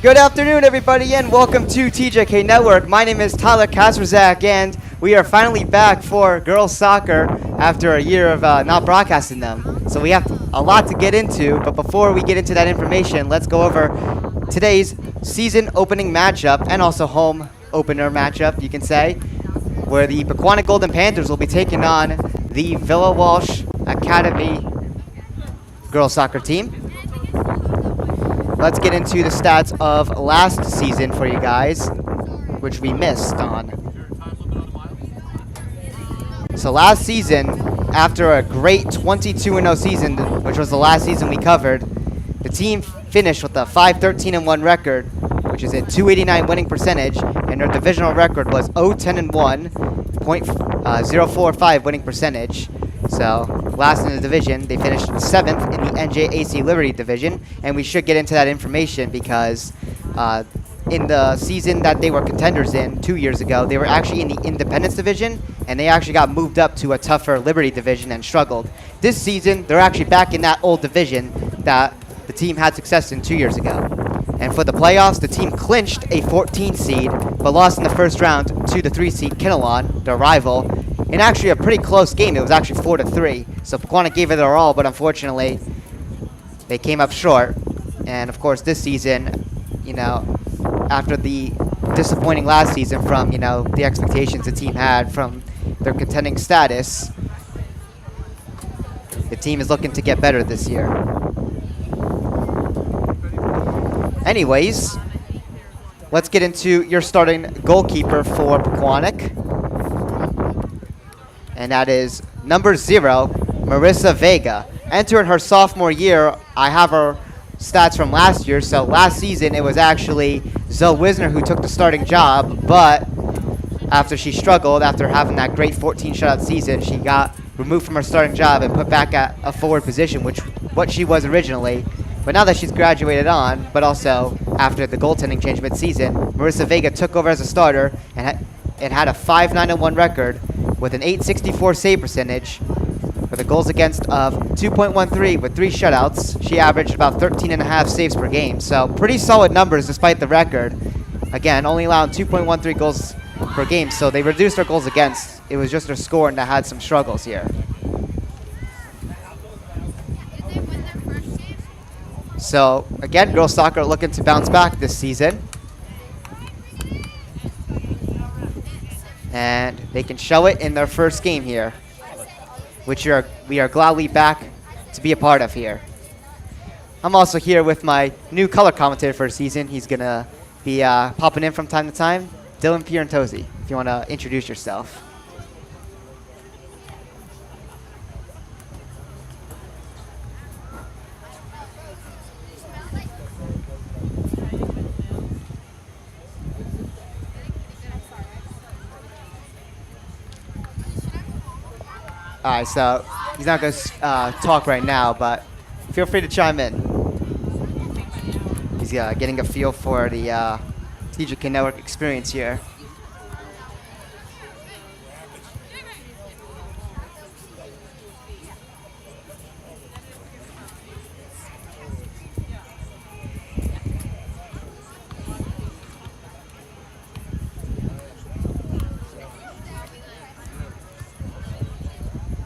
Good afternoon, everybody, and welcome to TJK Network. My name is Tyler Kasperzak, and we are finally back for girls soccer after a year of not broadcasting them. So we have a lot to get into, but before we get into that information, let's go over today's season opening matchup and also home opener matchup, you can say, where the Pequannock Golden Panthers will be taking on the Villa Walsh Academy girls soccer team. Let's get into the stats of last season for you guys, which we missed on. So last season, after a great 22-0 season, which was the last season we covered, the team finished with a 5-13-1 record, which is a .289 winning percentage, and their divisional record was 0-10-1, .045 winning percentage. So last in the division, they finished 7th in the NJAC Liberty division, and we should get into that information because in the season that they were contenders in 2 years ago, they were actually in the Independence division, and they actually got moved up to a tougher Liberty division and struggled. This season, they're actually back in that old division that the team had success in 2 years ago. And for the playoffs, the team clinched a 14 seed, but lost in the first round to the 3 seed Kinnelon, their rival, in actually a pretty close game. It was actually 4-3. So Pequannock gave it their all, but unfortunately, they came up short. And of course, this season, you know, after the disappointing last season from, you know, the expectations the team had from their contending status, the team is looking to get better this year. Anyways, let's get into your starting goalkeeper for Pequannock. And that is number 0, Marissa Vega. Entering her sophomore year, I have her stats from last year. So last season, it was actually Zoe Wisner who took the starting job. But after she struggled, after having that great 14 shutout season, she got removed from her starting job and put back at a forward position, which what she was originally. But now that she's graduated on, but also after the goaltending change mid-season, Marissa Vega took over as a starter and had a 5-9-1 record with an .864 save percentage, with a goals against of 2.13 with 3 shutouts. She averaged about 13.5 saves per game, so pretty solid numbers despite the record. Again, only allowing 2.13 goals per game, so they reduced their goals against. It was just their scoring that had some struggles here. So again, girls soccer are looking to bounce back this season. And they can show it in their first game here, which we are gladly back to be a part of here. I'm also here with my new color commentator for the season. He's going to be popping in from time to time, Dylan Pierantozzi, if you want to introduce yourself. All right, so he's not going to talk right now, but feel free to chime in. He's getting a feel for the TJK Network experience here.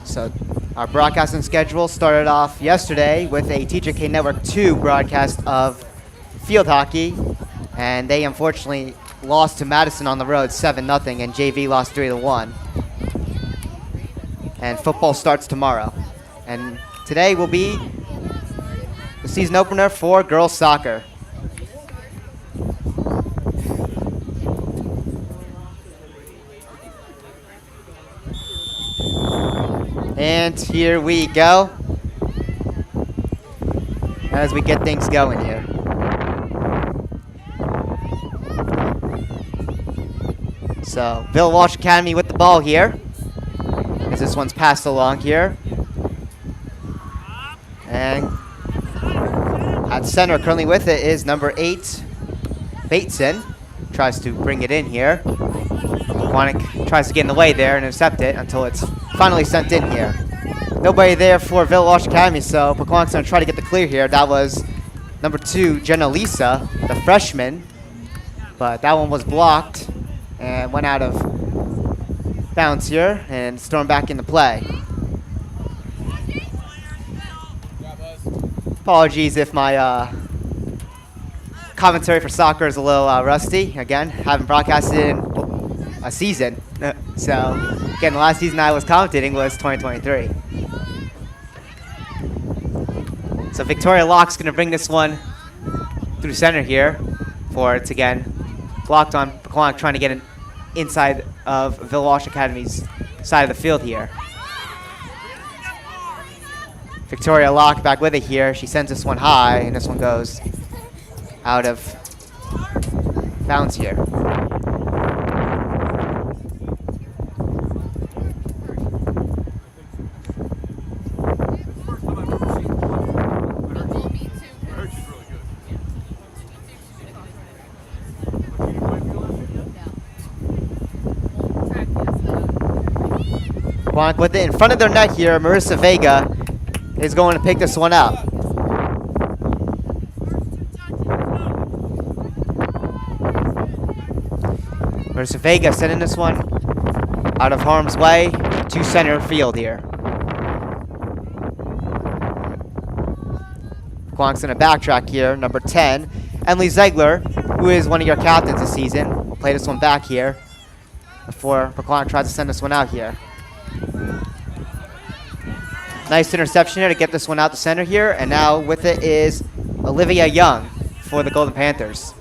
So our broadcasting schedule started off yesterday with a TJK Network 2 broadcast of field hockey, and they unfortunately lost to Madison on the road 7-0, and JV lost 3-1. And football starts tomorrow. And today will be the season opener for girls soccer. And here we go, as we get things going here. So, Villa Walsh Academy with the ball here, as this one's passed along here. And at center, currently with it, is number 8, Bateson. Tries to bring it in here. Pequannock tries to get in the way there and intercept it until it's finally sent in here. Nobody there for Villa Walsh Academy, so Pequannock's going to try to get the clear here. That was Number 2, Jenna Lisa, the freshman. But that one was blocked and went out of bounds here and stormed back into play. Apologies if my commentary for soccer is a little rusty. Again, haven't broadcasted in a season. So, again, the last season I was commentating was 2023. So Victoria Locke's going to bring this one through center here for it's again blocked on Pequannock, trying to get it inside of Villa Walsh Academy's side of the field here. Victoria Locke back with it here. She sends this one high, and this one goes out of bounds here. Pequannock with it in front of their net here. Marissa Vega is going to pick this one up. Marissa Vega sending this one out of harm's way to center field here. Pequannock's going to backtrack here. Number 10, Emily Ziegler, who is one of your captains this season, play this one back here before Pequannock tries to send this one out here. Nice interception here to get this one out to center here. And now with it is Olivia Young for the Golden Panthers.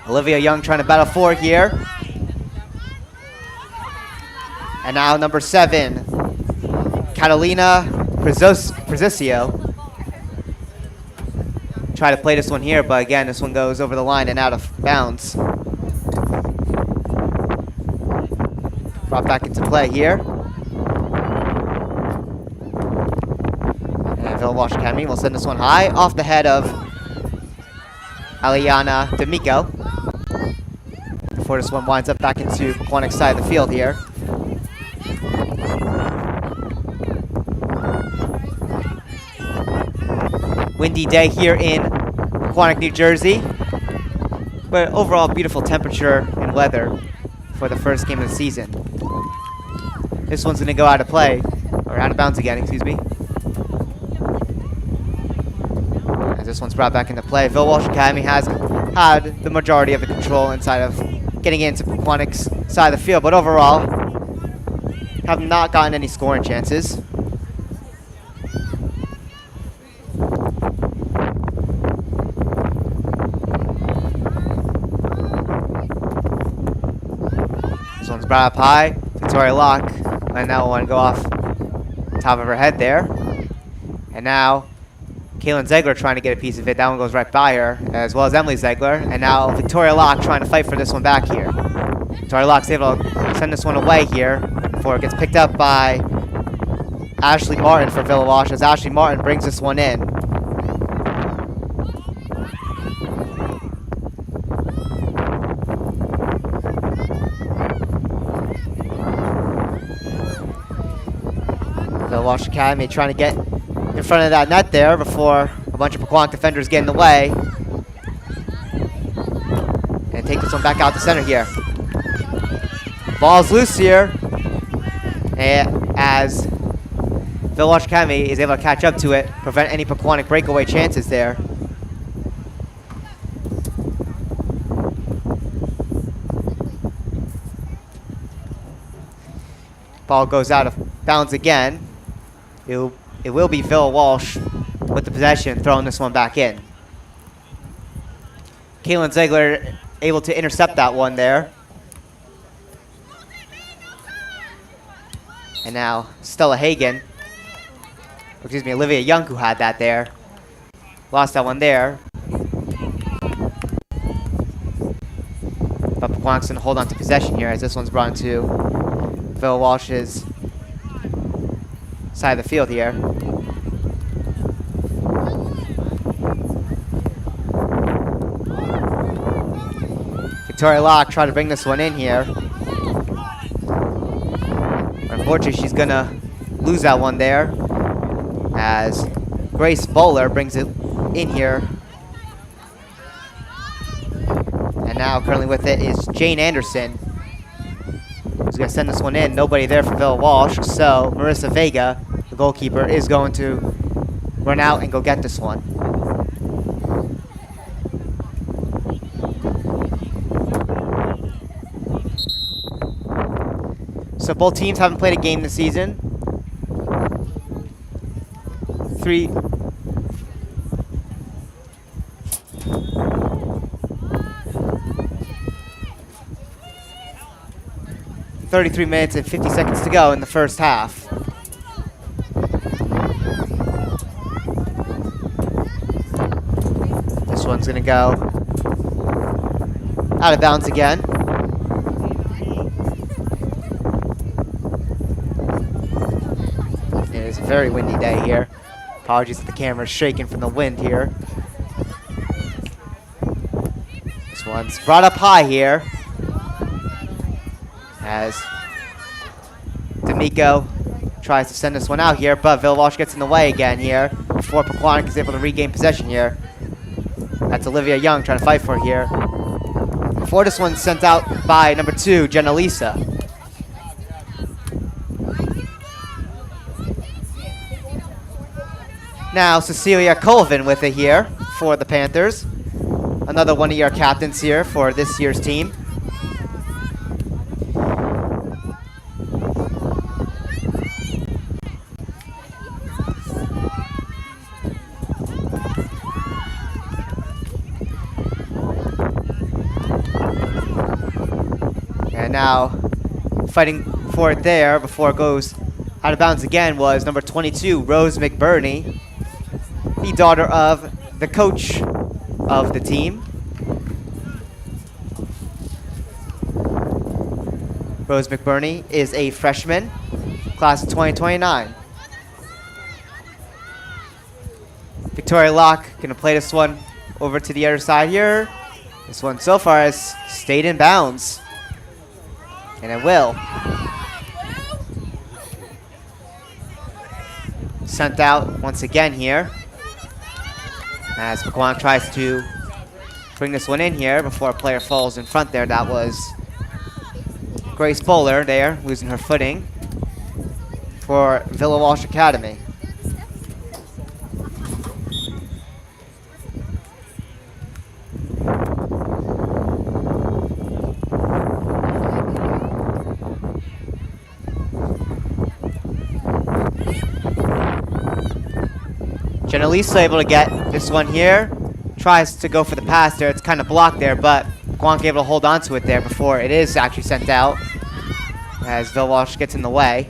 Olivia Young trying to battle forward here. And now number 7, Catalina Prezisio. Try to play this one here, but again, this one goes over the line and out of bounds. Brought back into play here. Villa Walsh Academy will send this one high off the head of Aliana D'Amico before this one winds up back into Pequannock's side of the field here. Windy day here in Pequannock, New Jersey, but overall beautiful temperature and weather for the first game of the season. This one's going to go out of play, or out of bounds again, excuse me. As this one's brought back into play. Villa Walsh Academy has had the majority of the control inside of getting into Pequannock's side of the field, but overall have not gotten any scoring chances. This one's brought up high. Victoria Locke letting that one go off top of her head there. And now Kaylin Ziegler trying to get a piece of it. That one goes right by her, as well as Emily Ziegler. And now Victoria Locke trying to fight for this one back here. Victoria Locke's able to send this one away here before it gets picked up by Ashley Martin for Villa Walsh, as Ashley Martin brings this one in. Villa Walsh Academy trying to get in front of that net there before a bunch of Pequannock defenders get in the way. And take this one back out to center here. Ball's loose here. And as Villa Walsh Academy is able to catch up to it, prevent any Pequannock breakaway chances there. Ball goes out of bounds again. It will be Villa Walsh with the possession, throwing this one back in. Kaylin Ziegler able to intercept that one there. And now Stella Hagen, excuse me, Olivia Young, who had that there, lost that one there. But Pequannock's going to hold on to possession here as this one's brought into Villa Walsh's side of the field here. Victoria Locke tried to bring this one in here. Unfortunately, she's gonna lose that one there as Grace Bowler brings it in here. And now currently with it is Jane Anderson, who's going to send this one in. Nobody there for Villa Walsh, so Marissa Vega, the goalkeeper, is going to run out and go get this one. So both teams haven't played a game this season. 33 minutes and 50 seconds to go in the first half. This one's going to go out of bounds again. It is a very windy day here. Apologies if the camera's shaking from the wind here. This one's brought up high here, as D'Amico tries to send this one out here, but Villa Walsh gets in the way again here before Pequannock is able to regain possession here. That's Olivia Young trying to fight for it here. Before this one's sent out by number 2, Jenna Lisa. Now Cecilia Colvin with it here for the Panthers. Another one of your captains here for this year's team. And now fighting for it there before it goes out of bounds again was number 22, Rose McBurney, the daughter of the coach of the team. Rose McBurney is a freshman, class of 2029. Victoria Locke gonna play this one over to the other side here. This one so far has stayed in bounds, and it will. Sent out once again here, as Pequannock tries to bring this one in here before a player falls in front there. That was Grace Bowler there, losing her footing for Villa Walsh Academy. Jenna Lisa able to get this one here. Tries to go for the pass there. It's kind of blocked there, but Pequannock able to hold on to it there before it is actually sent out, as Villa Walsh gets in the way.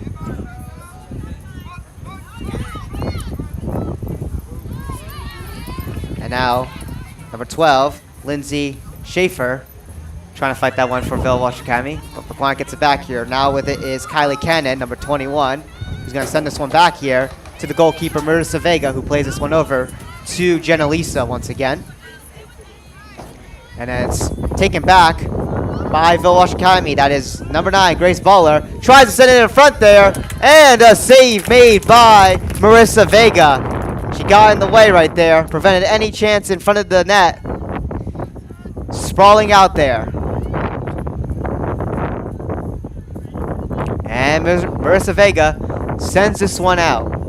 And now, number 12, Lindsay Schaefer, trying to fight that one for Villa Walsh Academy. But Pequannock gets it back here. Now with it is Kylie Cannon, number 21, who's going to send this one back here to the goalkeeper, Marissa Vega, who plays this one over to Jenna Lisa once again. And it's taken back by Villa Walsh Academy. That is number 9, Grace Bowler. Tries to send it in front there, and a save made by Marissa Vega. She got in the way right there, prevented any chance in front of the net. Sprawling out there. And Marissa Vega sends this one out.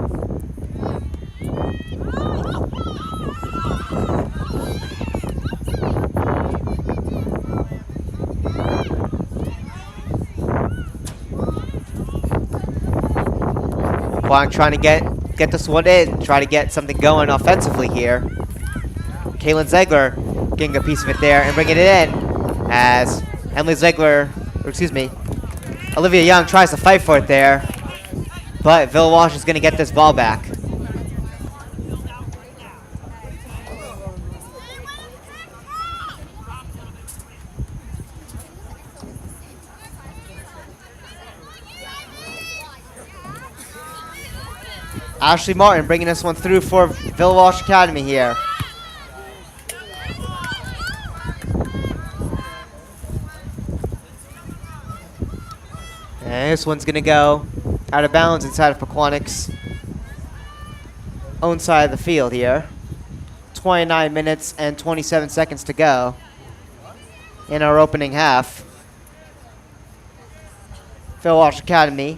Trying to get this one in, try to get something going offensively here. Kaylin Ziegler getting a piece of it there and bringing it in, as Olivia Young tries to fight for it there, but Villa Walsh is going to get this ball back. Ashley Martin bringing this one through for Villa Walsh Academy here. And this one's going to go out of bounds inside of Pequannock's own side of the field here. 29 minutes and 27 seconds to go in our opening half. Walsh Academy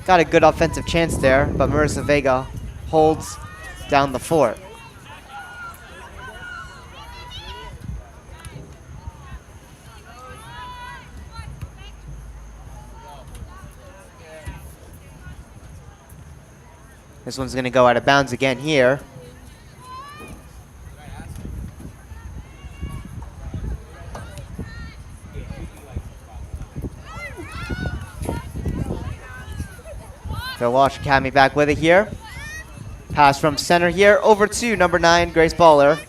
got a good offensive chance there, but Marissa Vega holds down the fort. This one's going to go out of bounds again here. Walsh Academy back with it here. Pass from center here over to number 9, Grace Baller.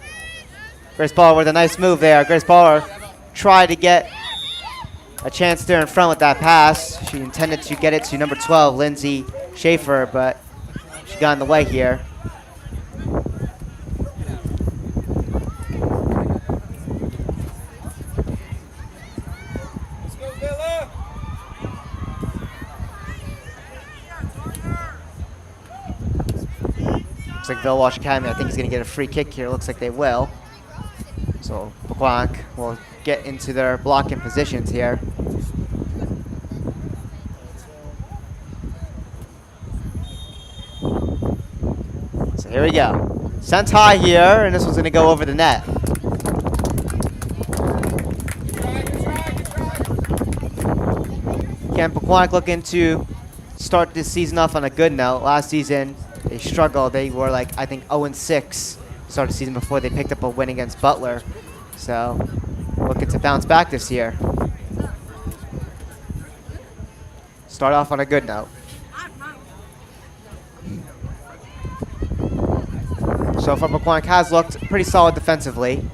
Grace Baller with a nice move there. Grace Baller tried to get a chance there in front with that pass. She intended to get it to number 12, Lindsay Schaefer, but she got in the way here. Looks like Walsh Academy, I think, is going to get a free kick here. Looks like they will. So Pequannock will get into their blocking positions here. So here we go. Sent high here, and this one's going to go over the net. Again, Pequannock looking to start this season off on a good note. Last season, they struggled. They were like, I think, 0-6 start the season before they picked up a win against Butler. So looking to bounce back this year. Start off on a good note. So far, Pequannock has looked pretty solid defensively.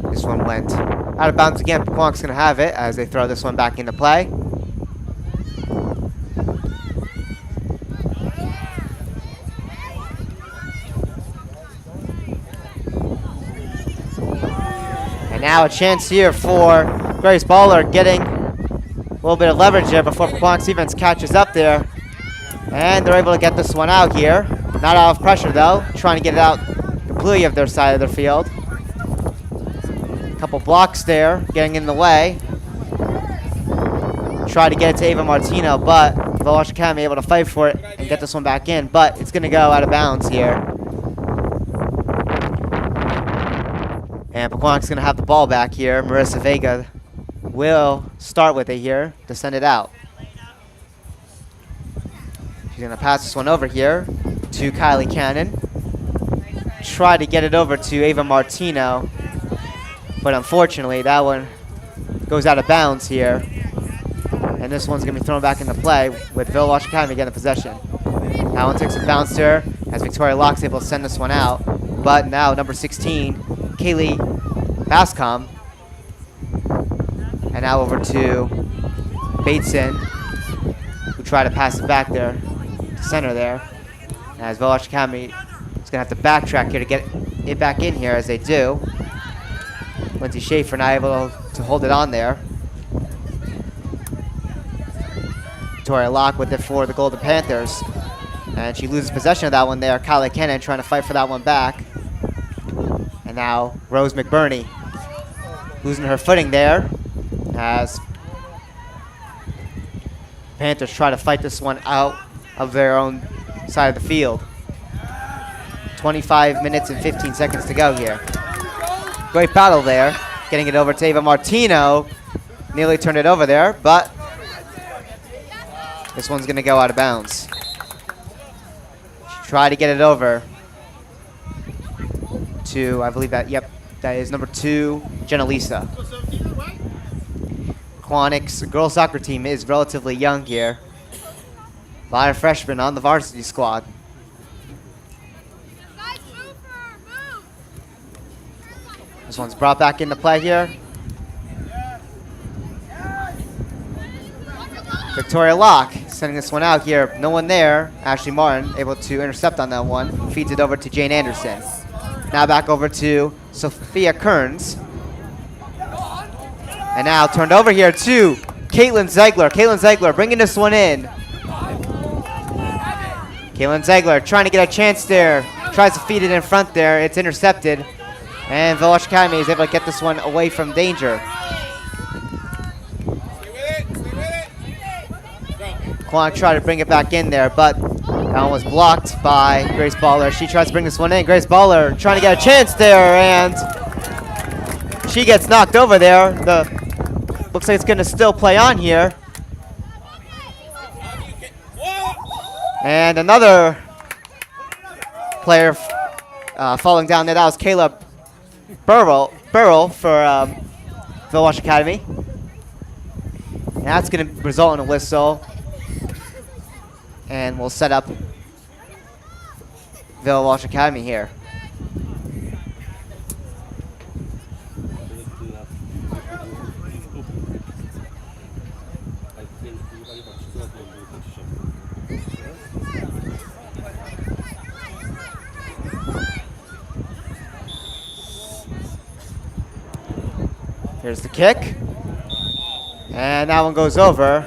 This one went out of bounds again. Pequannock's going to have it as they throw this one back into play. And now a chance here for Grace Baller, getting a little bit of leverage there before Pequannock's defense catches up there. And they're able to get this one out here. Not out of pressure though, trying to get it out completely of their side of their field. Couple blocks there, getting in the way. Try to get it to Ava Martino, but Walsh Academy able to fight for it and get this one back in, but it's going to go out of bounds here. And Pequannock's going to have the ball back here. Marissa Vega will start with it here to send it out. She's going to pass this one over here to Kylie Cannon. Try to get it over to Ava Martino, but unfortunately, that one goes out of bounds here. And this one's going to be thrown back into play with Walsh Academy getting the possession. That one takes a bounce there as Victoria Locke's able to send this one out. But now number 16, Kaylee Bascom. And now over to Bateson, who tried to pass it back there to center there. As Walsh Academy is going to have to backtrack here to get it back in here as they do. Lindsay Schaefer not able to hold it on there. Victoria Locke with it for the Golden Panthers. And she loses possession of that one there. Kylie Cannon trying to fight for that one back. And now Rose McBurney losing her footing there as Panthers try to fight this one out of their own side of the field. 25 minutes and 15 seconds to go here. Great battle there, getting it over to Ava Martino. Nearly turned it over there, but this one's going to go out of bounds. Try to get it over to, I believe that is number 2, Jenna Lisa. Pequannock's girls soccer team is relatively young here. A lot of freshmen on the varsity squad. This one's brought back into play here. Victoria Locke sending this one out here. No one there. Ashley Martin able to intercept on that one. Feeds it over to Jane Anderson. Now back over to Sophia Kearns. And now turned over here to Caitlin Ziegler. Caitlin Ziegler bringing this one in. Caitlin Ziegler trying to get a chance there. Tries to feed it in front there. It's intercepted. And Walsh Academy is able to get this one away from danger. Pequannock tried to bring it back in there, but that one was blocked by Grace Baller. She tries to bring this one in. Grace Baller trying to get a chance there, and she gets knocked over there. Looks like it's going to still play on here. And another player falling down there. That was Caleb Burrell for Walsh Academy. And that's going to result in a whistle. And we'll set up Walsh Academy here. Here's the kick. And that one goes over.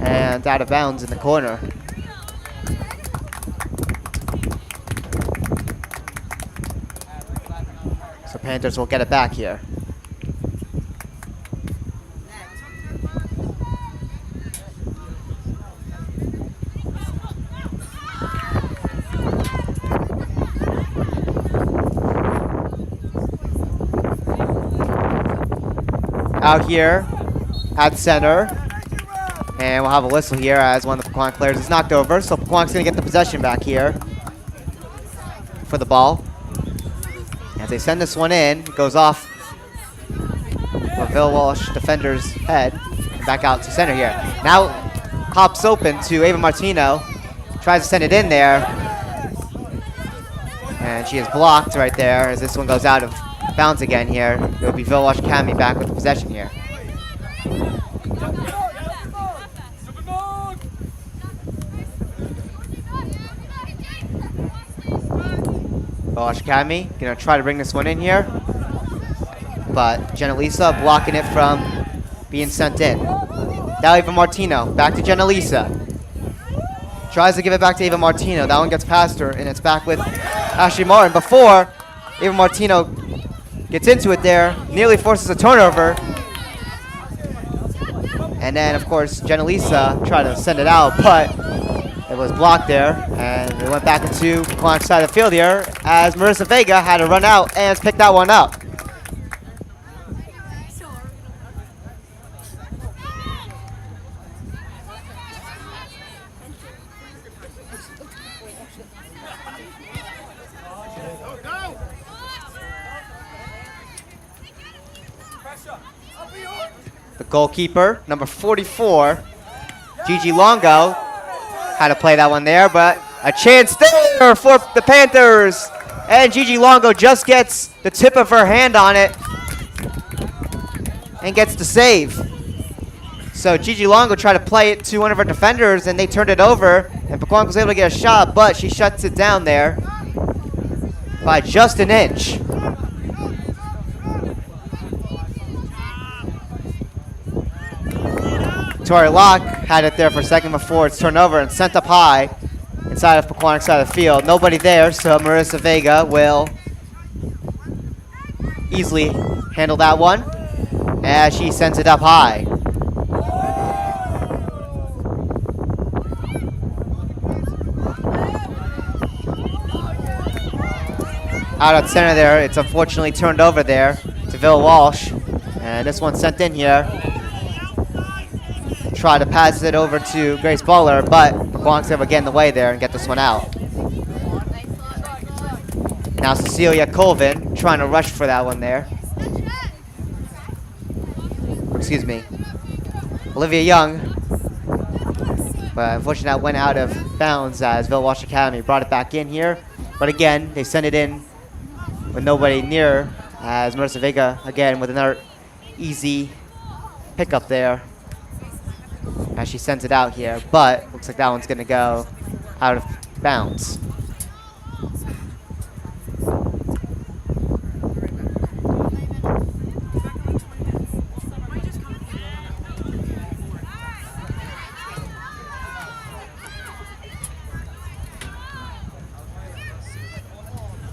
And out of bounds in the corner. So Panthers will get it back here. Out here at center. And we'll have a whistle here as one of the Pequannock players is knocked over. So Pequannock's going to get the possession back here for the ball. As they send this one in, it goes off of Bill Walsh defender's head. Back out to center here. Now pops open to Ava Martino. Tries to send it in there. And she is blocked right there as this one goes out of bounds again here. It will be Bill Walsh Academy back with the possession here. Walsh Academy gonna try to bring this one in here, but Jenna-Lisa blocking it from being sent in. Now Ava Martino, back to Jenna-Lisa. Tries to give it back to Ava Martino. That one gets past her, and it's back with Ashley Martin. Before Ava Martino gets into it there, nearly forces a turnover. And then, of course, Jenna-Lisa tried to send it out, but it was blocked there, and it went back into Pequannock's side of the field here as Marissa Vega had to run out and pick that one up. The goalkeeper, number 44, Gigi Longo, had to play that one there, but a chance there for the Panthers. And Gigi Longo just gets the tip of her hand on it and gets the save. So Gigi Longo tried to play it to one of her defenders, and they turned it over, and Pequannock was able to get a shot, but she shuts it down there by just an inch. Tori Locke had it there for a second before it's turned over and sent up high inside of Pequannock's side of the field. Nobody there, so Marissa Vega will easily handle that one as she sends it up high. Out at center there, it's unfortunately turned over there to Bill Walsh, and this one sent in here. Try to pass it over to Grace Baller, but Pequannock's able to get in the way there and get this one out. Now Cecilia Colvin trying to rush for that one there. Excuse me. Olivia Young. But unfortunately that went out of bounds as Bill Walsh Academy brought it back in here. But again, they send it in with nobody near as Marissa Vega again with another easy pickup there. As she sends it out here, but looks like that one's going to go out of bounds.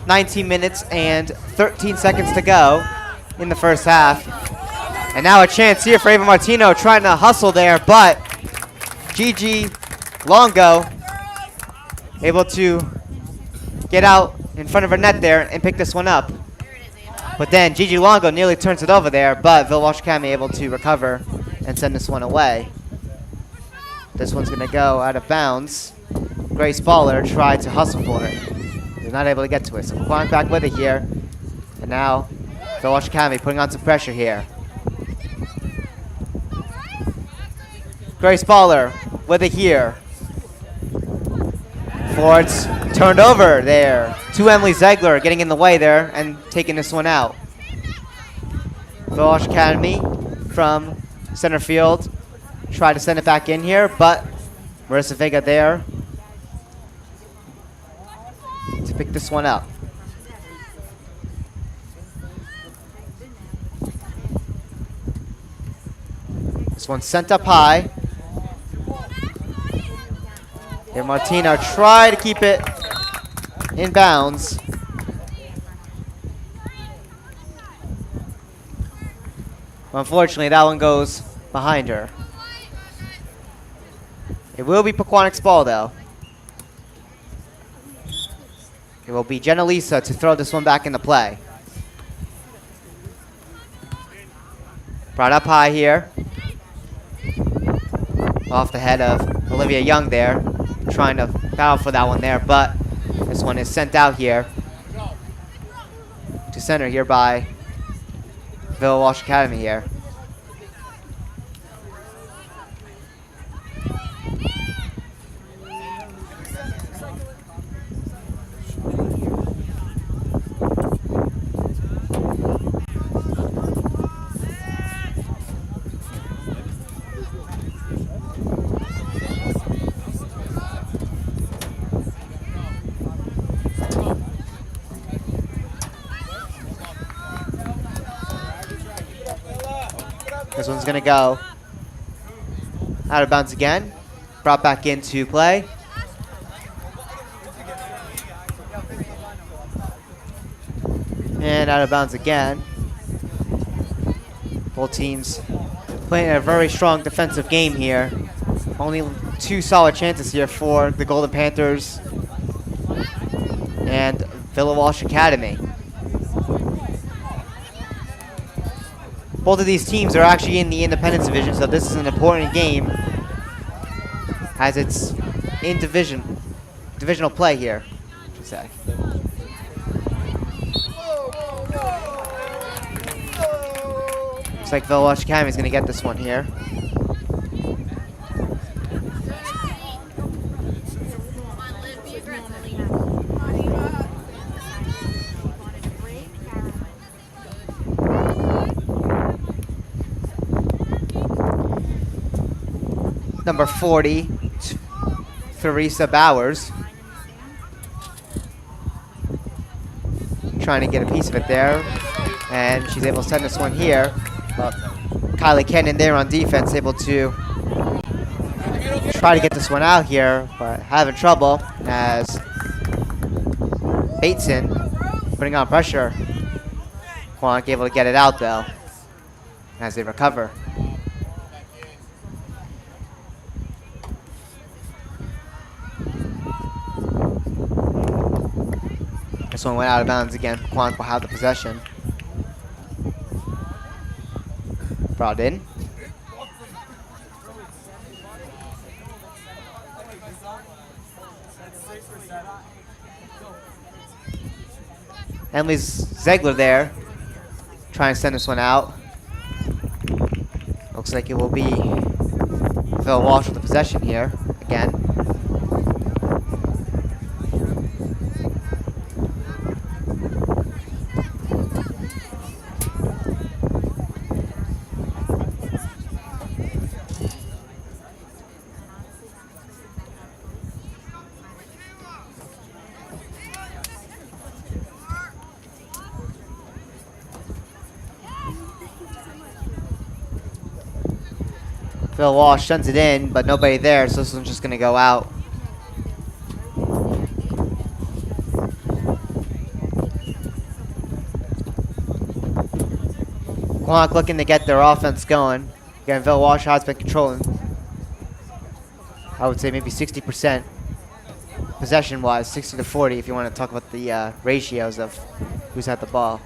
19 minutes and 13 seconds to go in the first half. And now a chance here for Ava Martino trying to hustle there, but Gigi Longo able to get out in front of her net there and pick this one up. But then Gigi Longo nearly turns it over there, but Walsh Academy able to recover and send this one away. This one's going to go out of bounds. Grace Baller tried to hustle for it. They're not able to get to it. So Pequannock back with it here. And now Walsh Academy putting on some pressure here. Grace Baller with it here. Forwards turned over there to Emily Ziegler, getting in the way there and taking this one out. Walsh Academy from center field tried to send it back in here, but Marissa Vega there to pick this one up. This one's sent up high. Here Martino tried to keep it in bounds. Unfortunately, that one goes behind her. It will be Pequannock's ball, though. It will be Jenna Lisa to throw this one back into play. Brought up high here. Off the head of Olivia Young there. Trying to battle for that one there, but this one is sent out here to center here by Walsh Academy here. This one's going to go out of bounds again. Brought back into play. And out of bounds again. Both teams playing a very strong defensive game here. Only two solid chances here for the Golden Panthers and Walsh Academy. Both of these teams are actually in the Independence Division, so this is an important game as it's in divisional play here, I should say. Looks like Walsh Academy is going to get this one here. Number 40, Theresa Bowers. Trying to get a piece of it there. And she's able to send this one here. Kylie Kennan there on defense, able to try to get this one out here, but having trouble as Bateson putting on pressure. Pequannock able to get it out though as they recover. This one went out of bounds again. Pequannock will have the possession. Brought in. Emily Ziegler there, trying to send this one out. Looks like it will be Phil Walsh with the possession here again. Phil Walsh sends it in, but nobody there, so this one's just going to go out. Pequannock looking to get their offense going. Again, Walsh has been controlling, I would say maybe 60% possession-wise, 60 to 40 if you want to talk about the ratios of who's had the ball.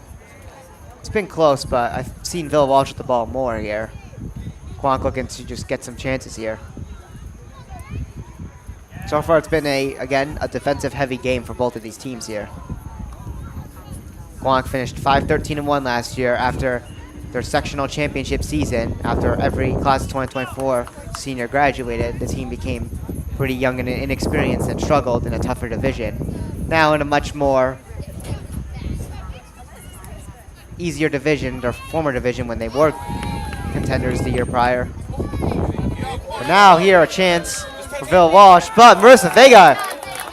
It's been close, but I've seen Walsh with the ball more here. Pequannock looking to just get some chances here. So far, it's been, again, a defensive-heavy game for both of these teams here. Pequannock finished 5-13-1 last year after their sectional championship season. After every class of 2024 senior graduated, the team became pretty young and inexperienced and struggled in a tougher division. Now in a much more easier division, their former division when they were contenders the year prior. But now here a chance for Walsh, but Marissa Vega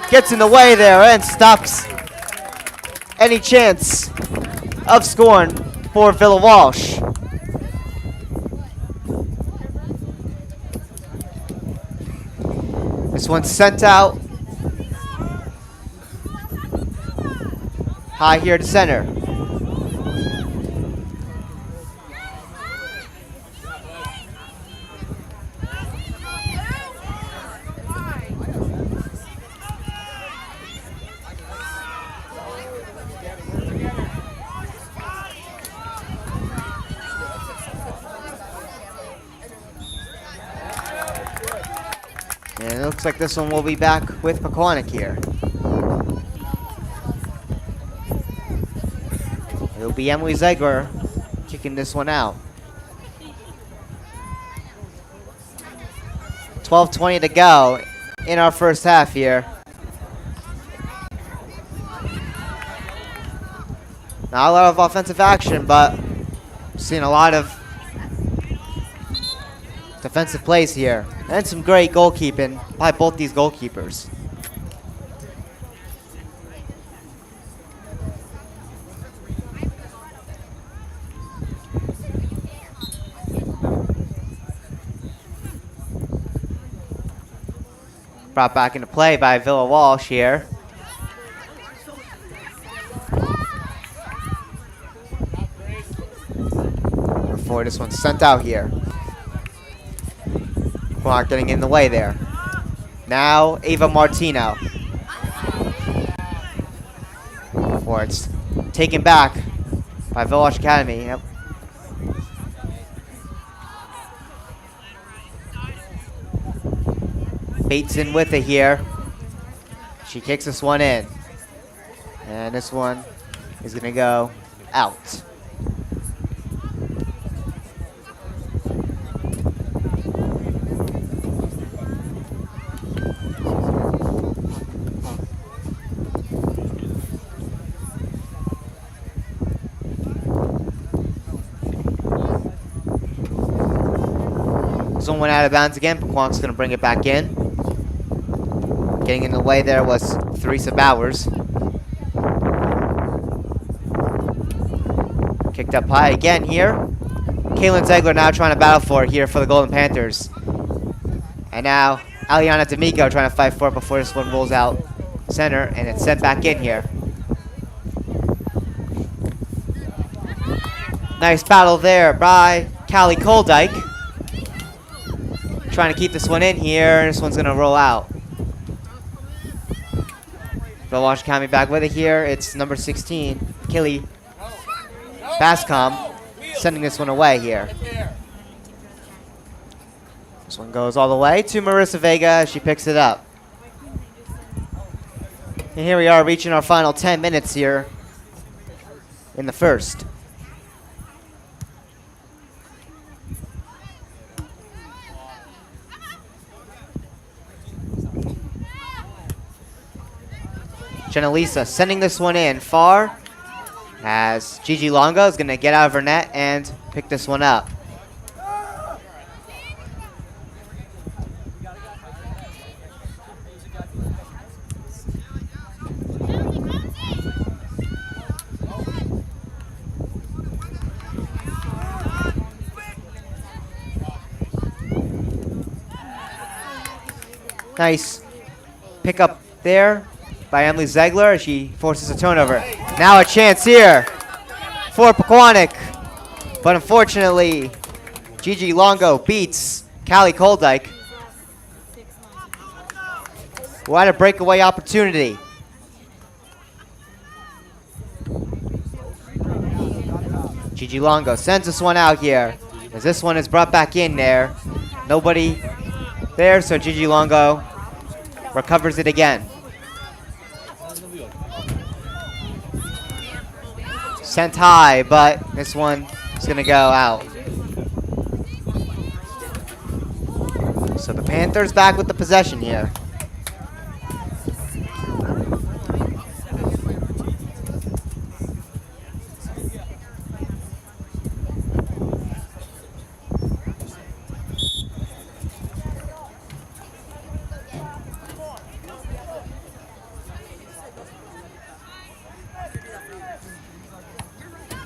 gets in the way there and stops any chance of scoring for Walsh. This one's sent out high here to center. And it looks like this one will be back with Pequannock here. It'll be Emily Ziegler kicking this one out. 12:20 to go in our first half here. Not a lot of offensive action, but seeing a lot of defensive plays here. And some great goalkeeping by both these goalkeepers. Brought back into play by Walsh here. Before this one's sent out here. Pequannock getting in the way there. Now Ava Martino. Before it's taken back by Walsh Academy. Yep. Bates in with it here. She kicks this one in. And this one is going to go out. This one went out of bounds again. Pequannock's going to bring it back in. Getting in the way there was Theresa Bowers. Kicked up high again here. Kaylin Ziegler now trying to battle for it here for the Golden Panthers. And now Aliana D'Amico trying to fight for it before this one rolls out center, and it's sent back in here. Nice battle there by Callie Koldyke. Trying to keep this one in here, and this one's going to roll out. Walsh Academy back with it here. It's number 16, Killy Bascom, sending this one away here. This one goes all the way to Marissa Vega as she picks it up. And here we are reaching our final 10 minutes here in the first. Jenalisa sending this one in far as Gigi Longo is going to get out of her net and pick this one up. Nice pick up there by Emily Ziegler as she forces a turnover. Now a chance here for Pequannock. But unfortunately, Gigi Longo beats Callie Koldyke. What a breakaway opportunity. Gigi Longo sends this one out here, as this one is brought back in there. Nobody there, so Gigi Longo recovers it again. Sent high, but this one is going to go out. So the Panthers back with the possession here.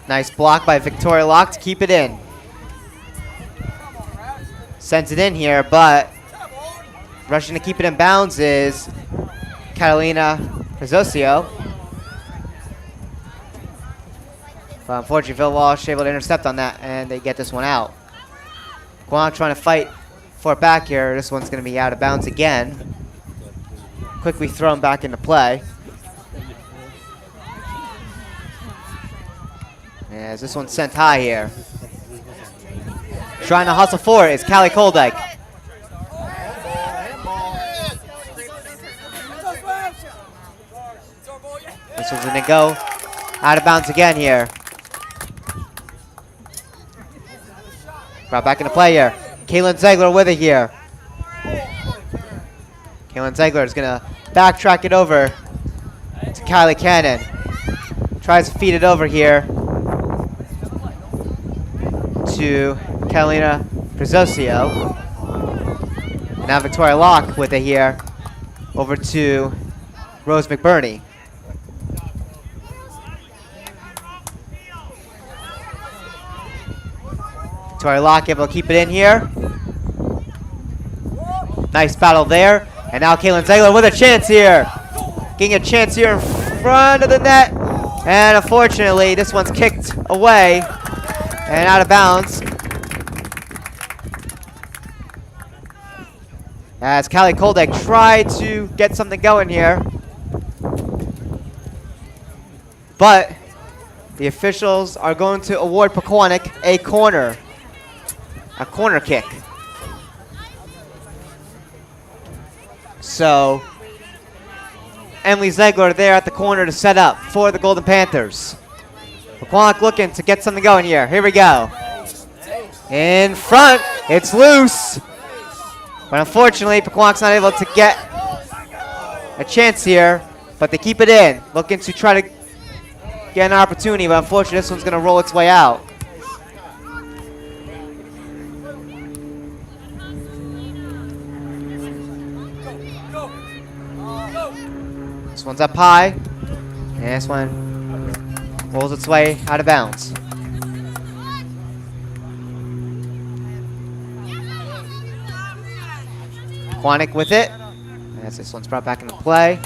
Nice block by Victoria Locke to keep it in. Sends it in here, but rushing to keep it in bounds is Catalina Rizosio. But unfortunately, Phil Walsh able to intercept on that, and they get this one out. Pequannock trying to fight for it back here. This one's going to be out of bounds again. Quickly thrown back into play. As this one's sent high here. Trying to hustle for it is Callie Koldyke. This one's going to go out of bounds again here. Brought back into play here. Kaylin Ziegler with it here. Kaylin Ziegler is going to backtrack it over to Kylie Cannon. Tries to feed it over here to Catalina Rizosio. Now Victoria Locke with it here over to Rose McBurney. Victoria Locke able to keep it in here. Nice battle there. And now Kaylin Ziegler with a chance here. Getting a chance here in front of the net. And unfortunately, this one's kicked away and out of bounds. As Callie Koldyke tried to get something going here. But the officials are going to award Pequannock a corner kick. So Emily Ziegler there at the corner to set up for the Golden Panthers. Pequannock looking to get something going here. Here we go. In front, it's loose. But unfortunately, Pequannock's not able to get a chance here, but they keep it in. Looking to try to get an opportunity, but unfortunately, this one's going to roll its way out. This one's up high, and this one rolls its way out of bounds. Pequannock with it, as this one's brought back into play.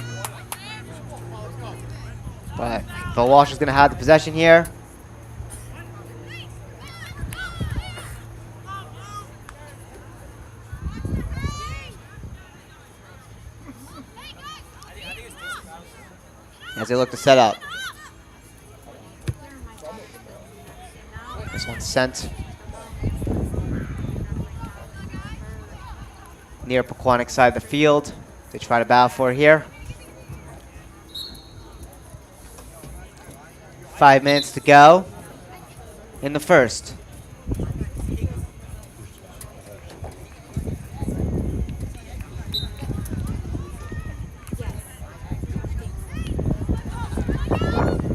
But Phil Walsh is going to have the possession here. As they look to set up. This one's sent near Pequannock's side of the field. They try to battle for it here. 5 minutes to go in the first.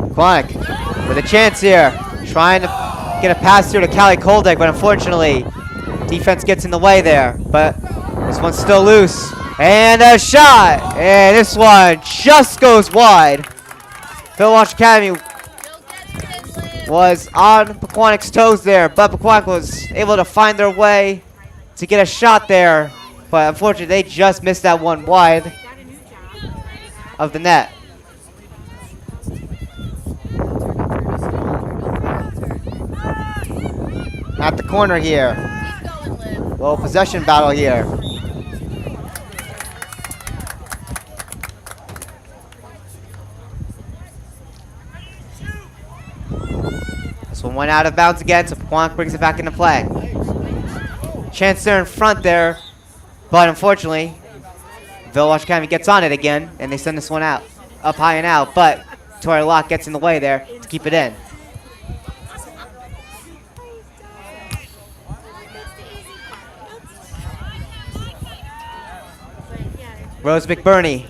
Pequannock with a chance here, trying to get a pass here to Callie Koldyke, but unfortunately, defense gets in the way there. But this one's still loose, and a shot, and this one just goes wide. Phil Walsh Academy was on Pequannock's toes there, but Pequannock was able to find their way to get a shot there, but unfortunately, they just missed that one wide of the net. at the corner here. Little possession battle here. This one went out of bounds again, so Pequannock brings it back into play. Chance there in front there, but unfortunately, Walsh Academy gets on it again, and they send this one out, up high and out, but Victoria Locke gets in the way there to keep it in. Rose McBurney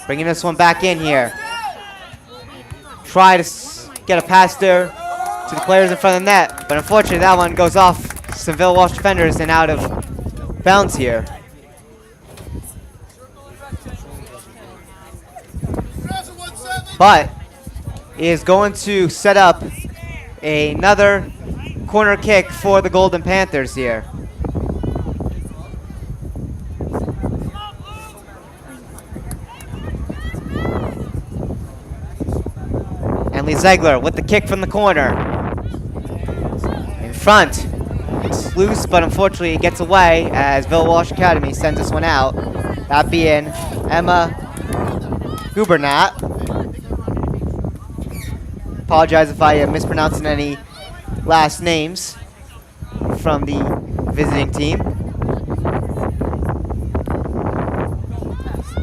bringing this one back in here. Try to get a pass there to the players in front of the net, but unfortunately that one goes off some Walsh defenders and out of bounds here. But he is going to set up another corner kick for the Golden Panthers here. Emily Ziegler with the kick from the corner. In front. It's loose, but unfortunately it gets away as Walsh Academy sends this one out. That being Emma Gubernat. Apologize if I am mispronouncing any last names from the visiting team.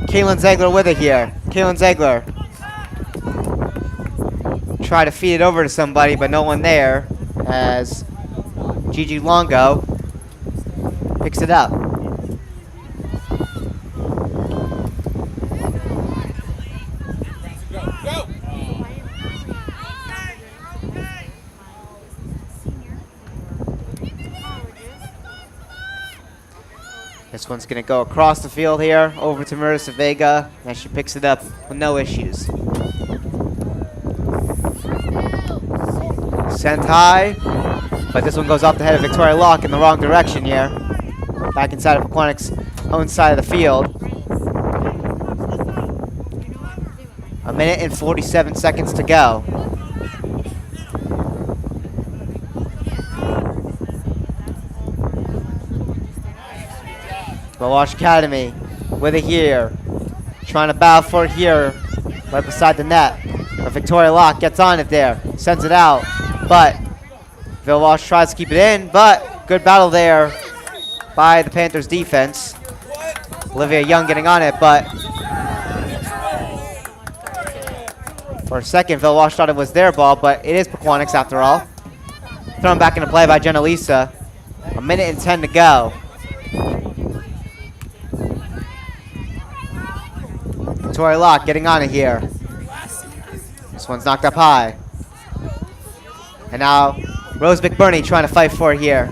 Kaylin Ziegler with it here. Kaylin Ziegler. Try to feed it over to somebody, but no one there as Gigi Longo picks it up. This one's going to go across the field here, over to Marissa Vega, and she picks it up with no issues. Sent high, but this one goes off the head of Victoria Locke in the wrong direction here. Back inside of Pequannock's own side of the field. A minute and 47 seconds to go. Walsh Academy with it here. Trying to battle for it here, right beside the net. But Victoria Locke gets on it there, sends it out. But Walsh tries to keep it in, but good battle there by the Panthers defense. Olivia Young getting on it, but for a second, Walsh thought it was their ball, but it is Pequannock's after all. Thrown back into play by Jenna Lisa. A minute and 10 to go. Victoria Locke getting on it here. This one's knocked up high. And now Rose McBurney trying to fight for it here.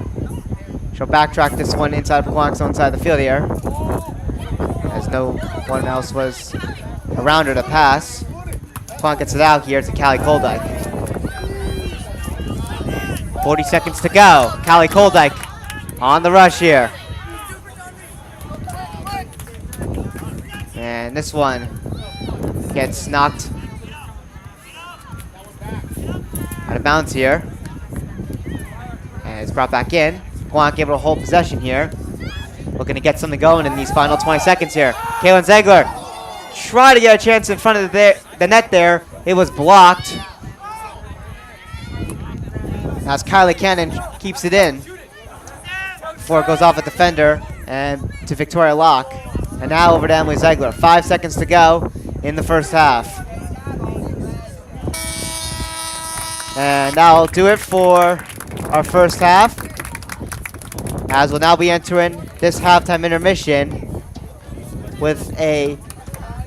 She'll backtrack this one inside Pequannock's own side of the field here, as no one else was around her to pass. Pequannock gets it out here to Callie Koldyke. 40 seconds to go. Callie Koldyke on the rush here. And this one gets knocked out of bounds here. And it's brought back in. Pequannock able to hold possession here. Looking to get something going in these final 20 seconds here. Kaylin Ziegler try to get a chance in front of the net there. It was blocked. As Kylie Cannon keeps it in before it goes off a defender and to Victoria Locke. And now over to Emily Ziegler. 5 seconds to go in the first half. And that'll do it for our first half, as we'll now be entering this halftime intermission with a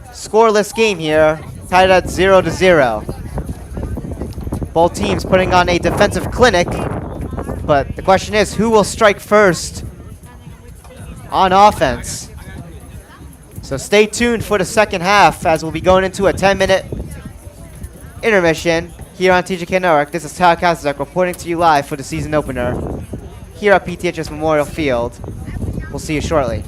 scoreless game here, tied at 0-0. Both teams putting on a defensive clinic, but the question is, who will strike first on offense? So stay tuned for the second half, as we'll be going into a 10-minute intermission here on TJK Network. This is Tyler Kazak reporting to you live for the season opener here at PTHS Memorial Field. We'll see you shortly.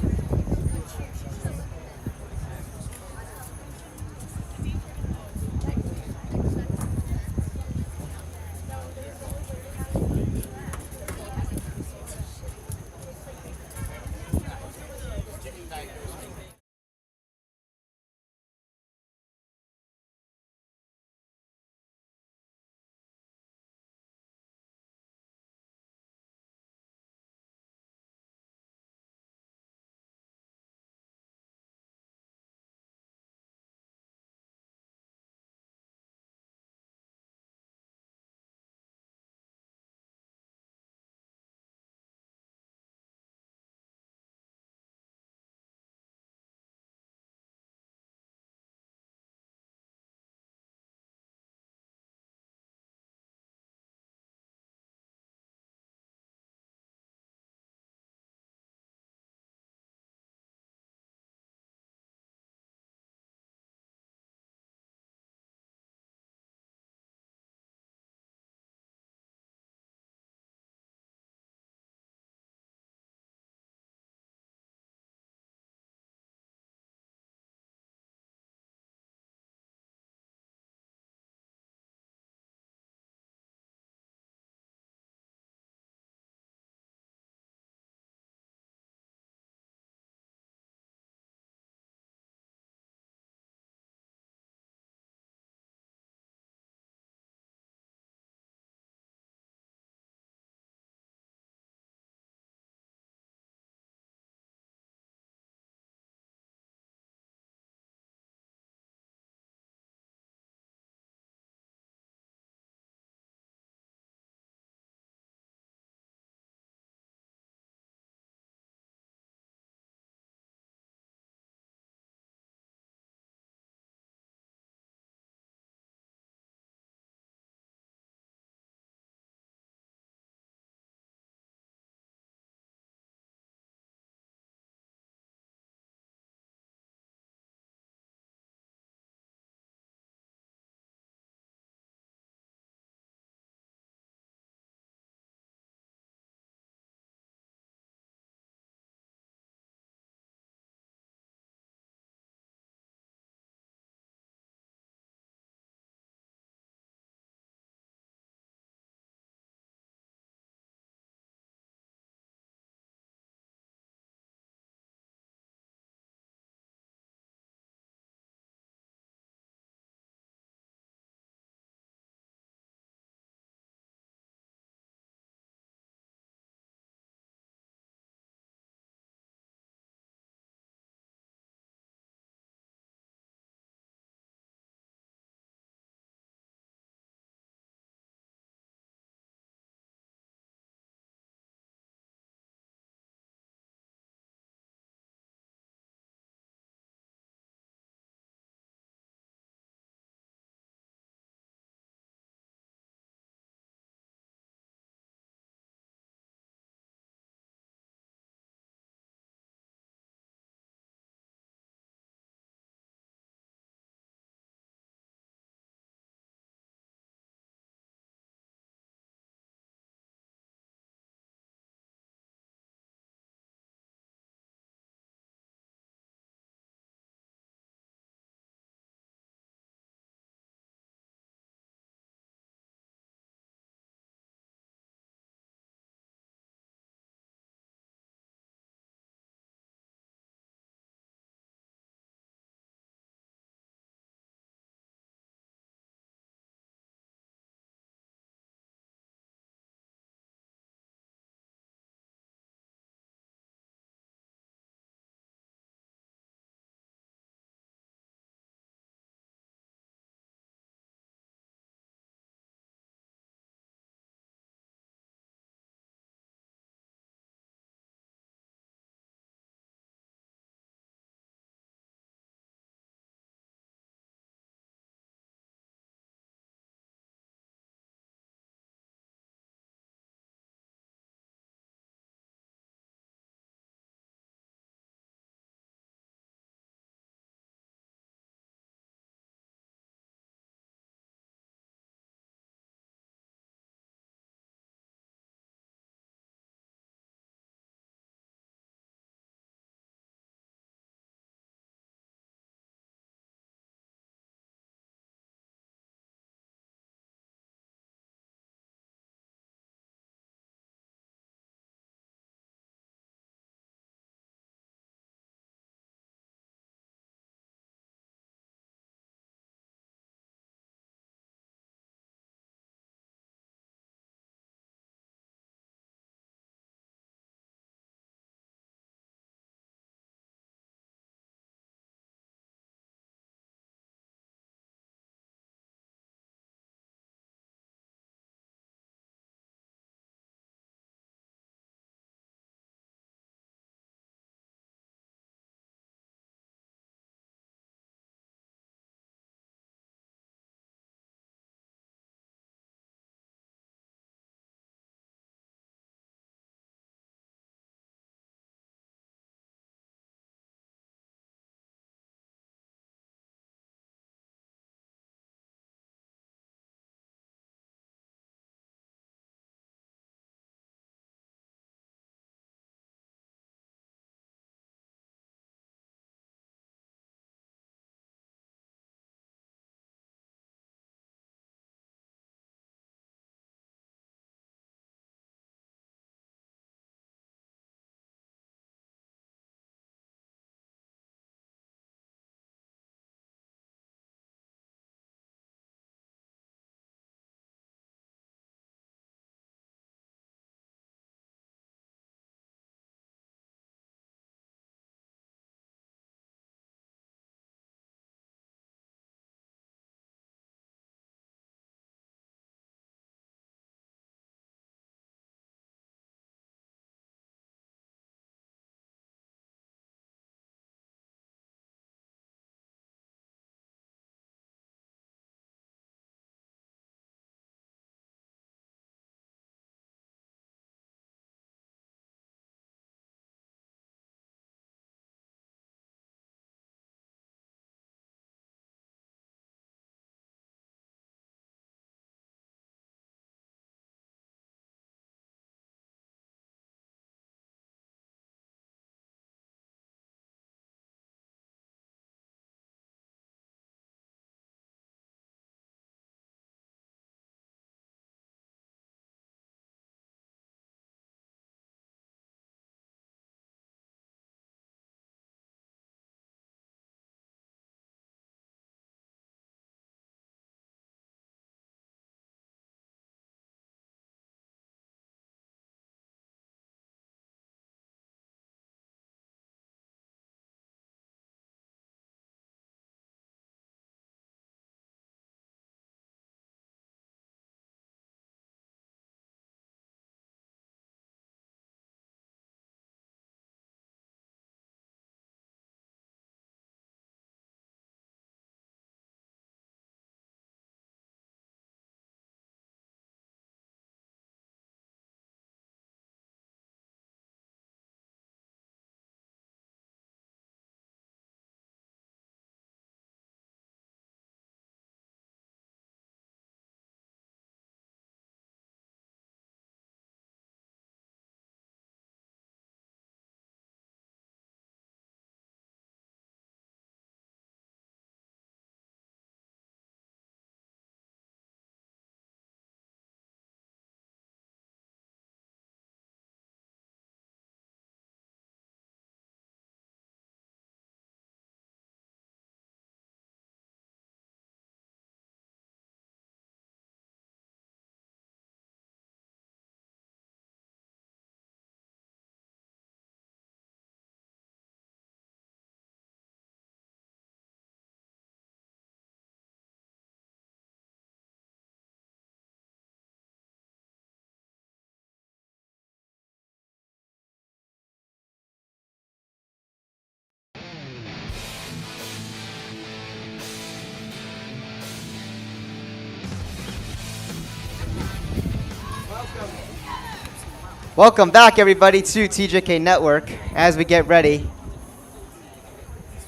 Welcome back, everybody, to TJK Network as we get ready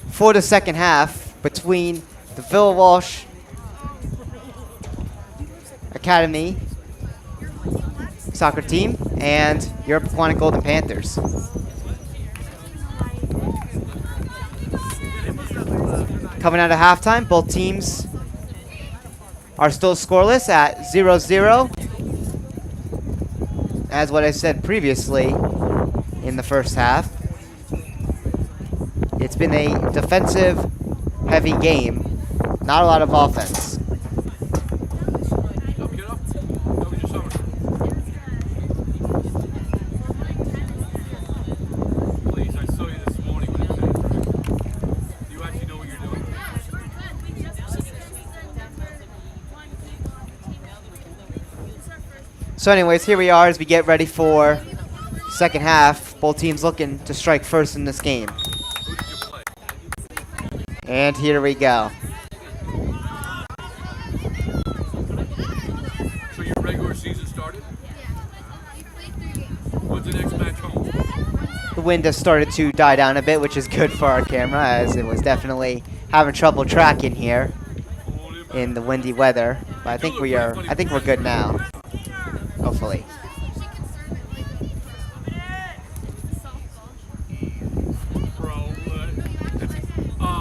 for the second half between the Villa Walsh Academy soccer team and your Pequannock Golden Panthers. Coming out of halftime, both teams are still scoreless at 0-0. As what I said previously in the first half, it's been a defensive-heavy game, not a lot of offense. So anyways, here we are as we get ready for second half. Both teams looking to strike first in this game. And here we go. So your regular season started? What's the next match home? The wind has started to die down a bit, which is good for our camera, as it was definitely having trouble tracking here in the windy weather. But I think we're good now. Hopefully.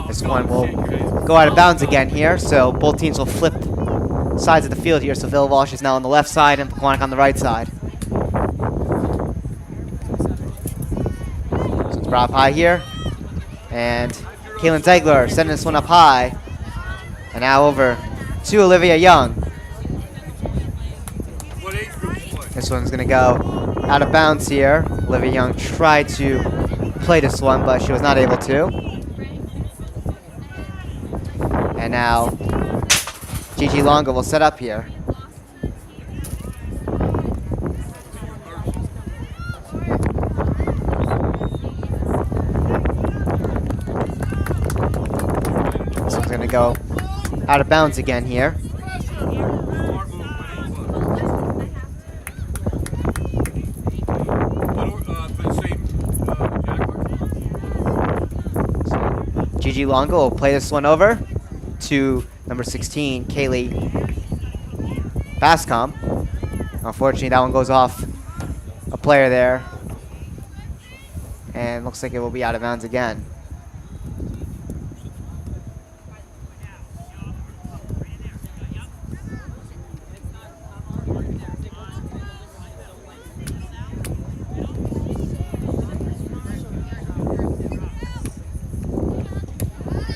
This one will go out of bounds again here, so both teams will flip sides of the field here. So Villa Walsh is now on the left side and Pequannock on the right side. So it's brought up high here, and Kaylin Zegler sending this one up high, and now over to Olivia Young. This one's going to go out of bounds here. Olivia Young tried to play this one, but she was not able to. And now Gigi Longo will set up here. This one's going to go out of bounds again here. Gigi Longo will play this one over to number 16, Kaylee Bascom. Unfortunately, that one goes off a player there. And looks like it will be out of bounds again.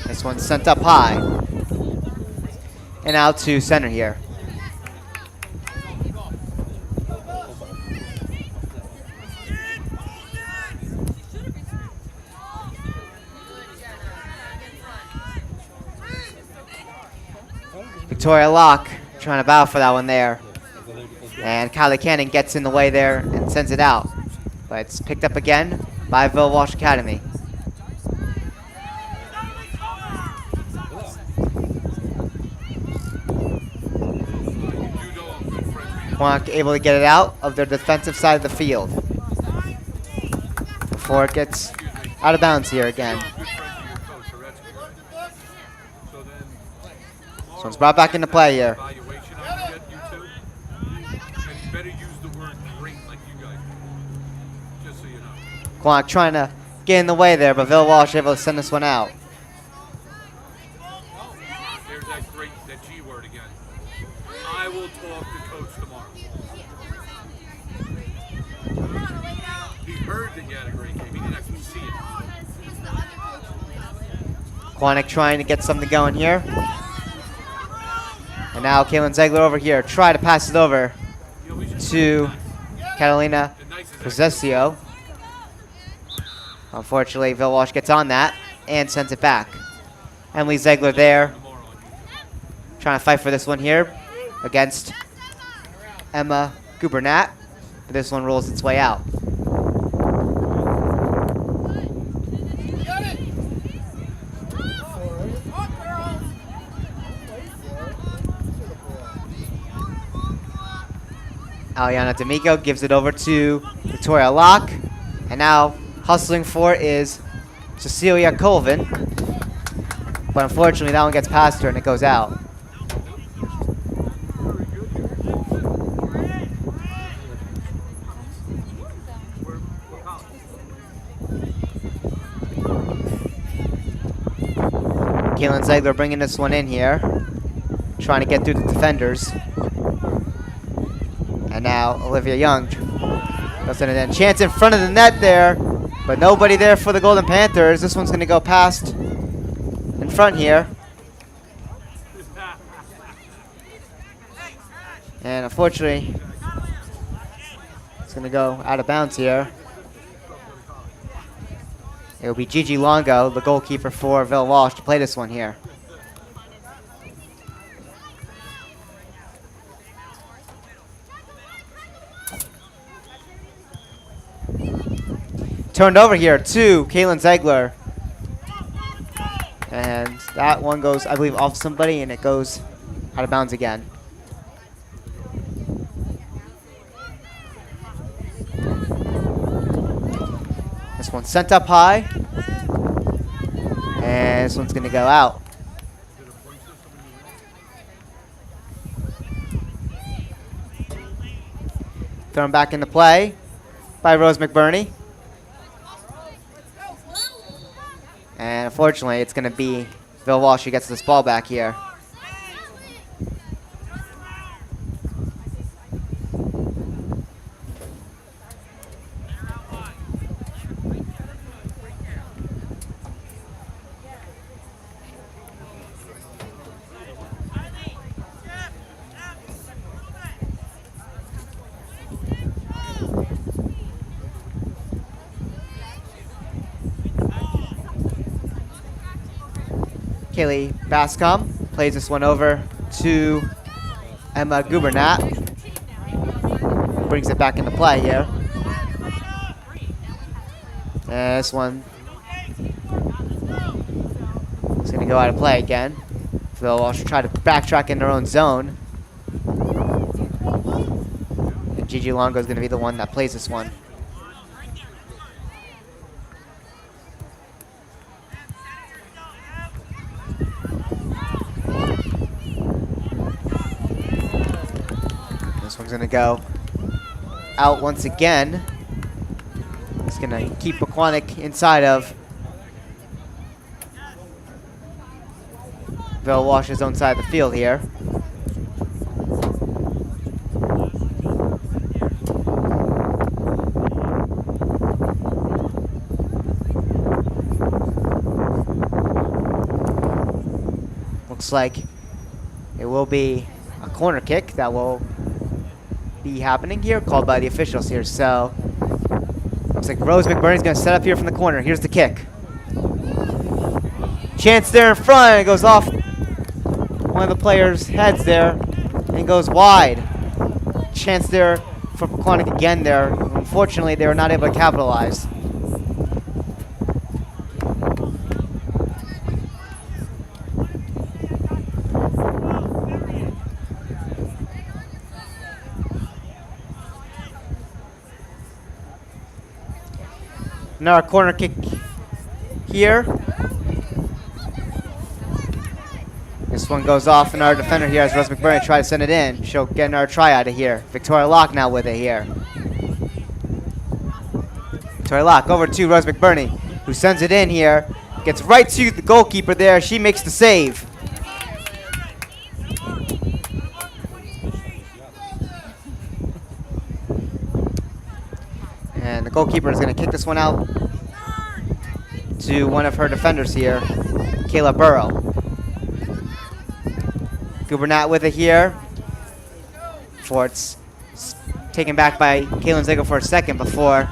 This one's sent up high. And out to center here. Victoria Locke trying to battle for that one there. And Kylie Cannon gets in the way there and sends it out. But it's picked up again by Villa Walsh Academy. Pequannock able to get it out of their defensive side of the field before it gets out of bounds here again. This one's brought back into play here. Pequannock trying to get in the way there, but Villa Walsh able to send this one out. There's that G word again. I will talk to coach tomorrow. He heard that you had a great game. He didn't actually see it. Pequannock trying to get something going here. And now Kaylin Zegler over here. Try to pass it over to Catalina Posesio. Unfortunately, Villa Walsh gets on that and sends it back. Emily Zegler there, trying to fight for this one here against Emma Gubernat. But this one rolls its way out. Aliana D'Amico gives it over to Victoria Locke. And now hustling for it is Cecilia Colvin. But unfortunately, that one gets past her and it goes out. Caitlin Ziegler bringing this one in here, trying to get through the defenders. And now Olivia Young goes in and then chance in front of the net there, but nobody there for the Golden Panthers. This one's going to go past in front here. And unfortunately, it's going to go out of bounds here. It will be Gigi Longo, the goalkeeper for Villa Walsh, to play this one here. Turned over here to Caitlin Ziegler. And that one goes, I believe, off somebody, and it goes out of bounds again. This one's sent up high. And this one's going to go out. Thrown back into play by Rose McBurney. And unfortunately, it's going to be Bill Walsh who gets this ball back here. Kaylee Bascom plays this one over to Emma Gubernat. Brings it back into play here. And this one is going to go out of play again. Phil Walsh try to backtrack in their own zone. And Gigi Longo is going to be the one that plays this one. Going to go out once again. It's going to keep Pequannock inside of Bill Walsh's own side of the field here. Looks like it will be a corner kick that will be happening here, called by the officials here. So looks like Rose McBurney's going to set up here from the corner. Here's the kick. Chance there in front. It goes off one of the players' heads there and goes wide. Chance there for Pequannock again there. Unfortunately, they were not able to capitalize. Another corner kick here. This one goes off, and our defender here as Rose McBurney tries to send it in. She'll get another try out of here. Victoria Locke now with it here. Victoria Locke over to Rose McBurney, who sends it in here. Gets right to the goalkeeper there. She makes the save. And the goalkeeper is going to kick this one out to one of her defenders here, Kayla Burrow. Gubernat with it here. Before it's taken back by Caitlin Ziegler for a second before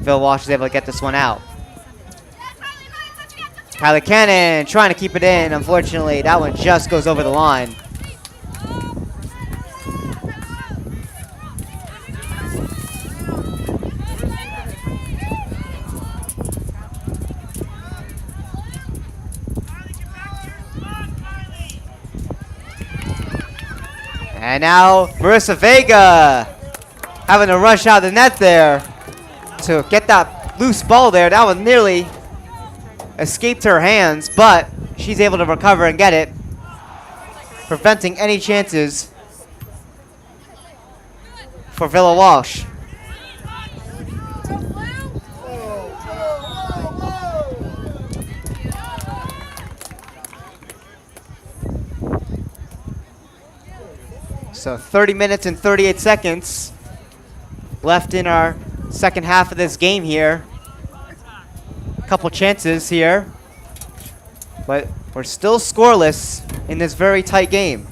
Phil Walsh is able to get this one out. Kylie Cannon trying to keep it in. Unfortunately, that one just goes over the line. And now Marissa Vega having to rush out the net there to get that loose ball there. That one nearly escaped her hands, but she's able to recover and get it, preventing any chances for Villa Walsh. So 30 minutes and 38 seconds left in our second half of this game here. A couple chances here, but we're still scoreless in this very tight game.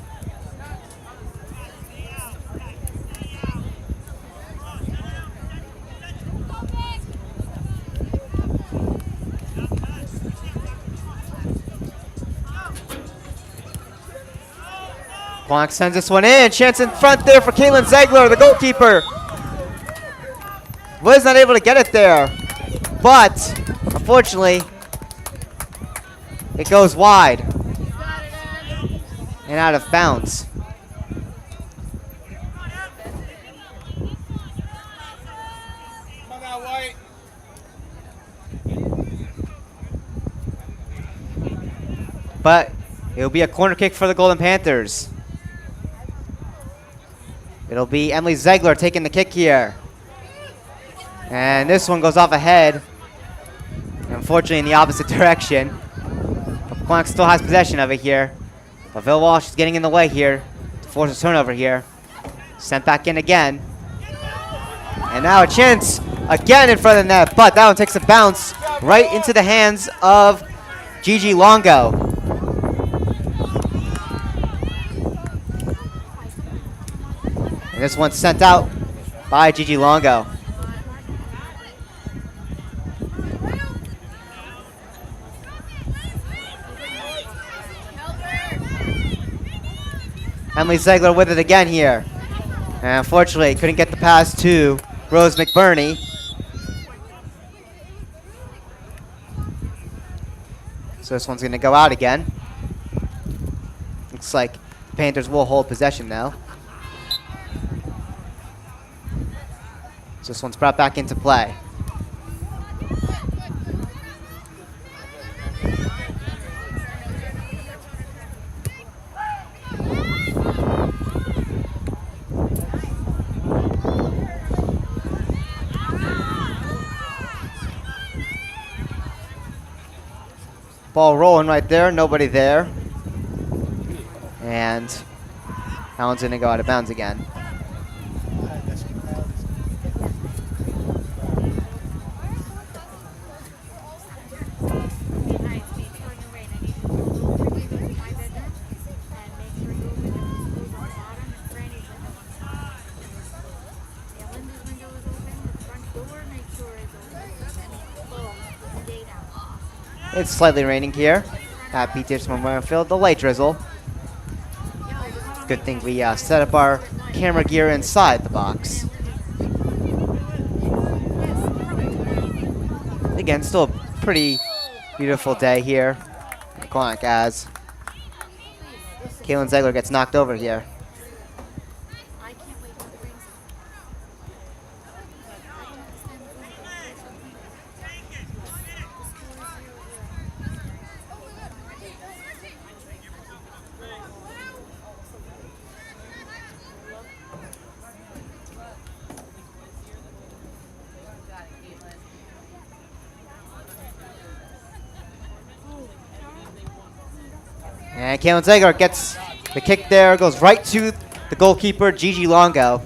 Pequannock sends this one in. Chance in front there for Caitlin Zegler, the goalkeeper. Was not able to get it there, but unfortunately, it goes wide and out of bounds. But it'll be a corner kick for the Golden Panthers. It'll be Emily Zegler taking the kick here. And this one goes off ahead. Unfortunately in the opposite direction. But Pequannock still has possession of it here. But Villa Walsh is getting in the way here to force a turnover here. Sent back in again. And now a chance again in front of the net. But that one takes a bounce right into the hands of Gigi Longo. And this one's sent out by Gigi Longo. Emily Zegler with it again here. And unfortunately, couldn't get the pass to Rose McBurney. So this one's going to go out again. Looks like the Panthers will hold possession now. So this one's brought back into play. Ball rolling right there, nobody there. And that one's going to go out of bounds again. It's slightly raining here at Peterson Memorial Field. The light drizzle. Good thing we set up our camera gear inside the box. Again, still a pretty beautiful day here. Pequannock as Caitlin Zegler gets knocked over here. And Caitlin Zegler gets the kick there, goes right to the goalkeeper, Gigi Longo.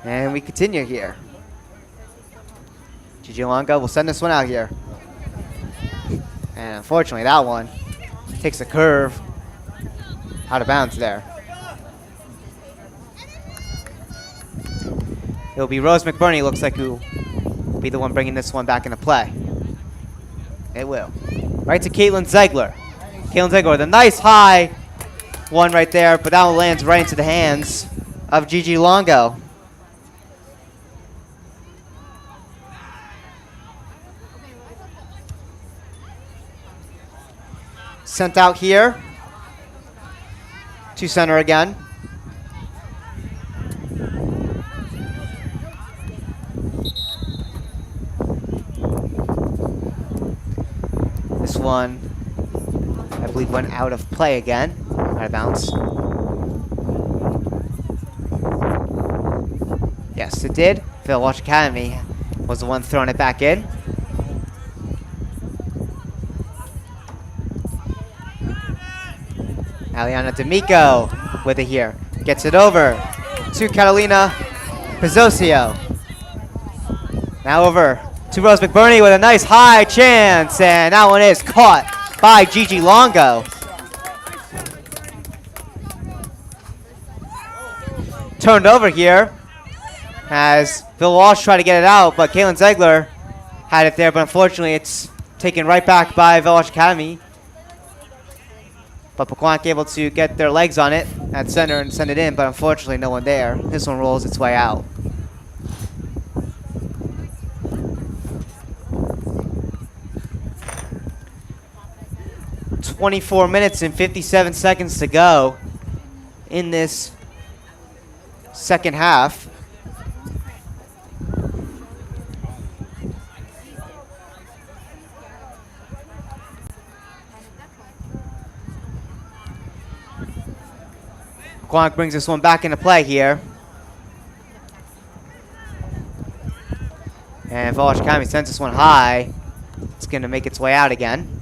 And we continue here. Gigi Longo will send this one out here. And unfortunately, that one takes a curve out of bounds there. It'll be Rose McBurney, looks like, who will be the one bringing this one back into play. It will. Right to Caitlin Zegler. Caitlin Zegler with a nice high one right there, but that one lands right into the hands of Gigi Longo. Sent out here to center again. one, I believe, went out of play again. Out of bounds. Yes, it did. Walsh Academy was the one throwing it back in. Aliana D'Amico with it here. Gets it over to Catalina Pizzosio. Now over to Rose McBurney with a nice high chance, and that one is caught by Gigi Longo. Turned over here as Phil Walsh tried to get it out, but Kaylin Ziegler had it there, but unfortunately it's taken right back by Walsh Academy. But Pequannock able to get their legs on it at center and send it in, but unfortunately no one there. This one rolls its way out. .24 minutes and 57 seconds to go in this second half. Pequannock brings this one back into play here. And Walsh Academy sends this one high. It's going to make its way out again.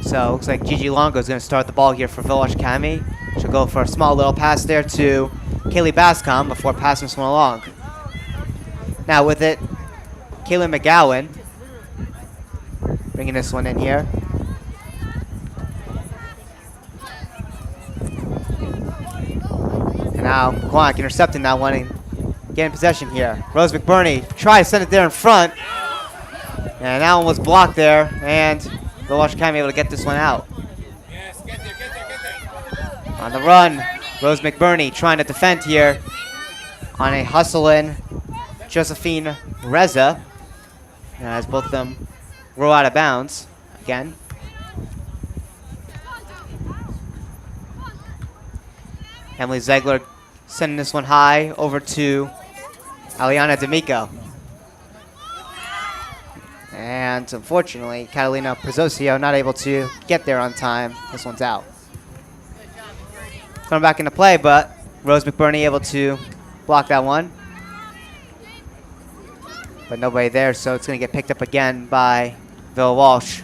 So looks like Gigi Longo is going to start the ball here for Walsh Academy. She'll go for a small little pass there to Kaylee Bascom before passing this one along. Now with it, Kaylin McGowan bringing this one in here. And now Pequannock intercepting that one and getting possession here. Rose McBurney try to send it there in front. And that one was blocked there, and the Walsh Academy able to get this one out. Yes, get there. On the run, Rose McBurney trying to defend here on a hustle-in Josephine Reza. As both of them roll out of bounds again. Emily Ziegler sending this one high over to Aliana D'Amico. And unfortunately, Catalina Pizzosio not able to get there on time. This one's out. Coming back into play, but Rose McBurney able to block that one. But nobody there, so it's going to get picked up again by Bill Walsh.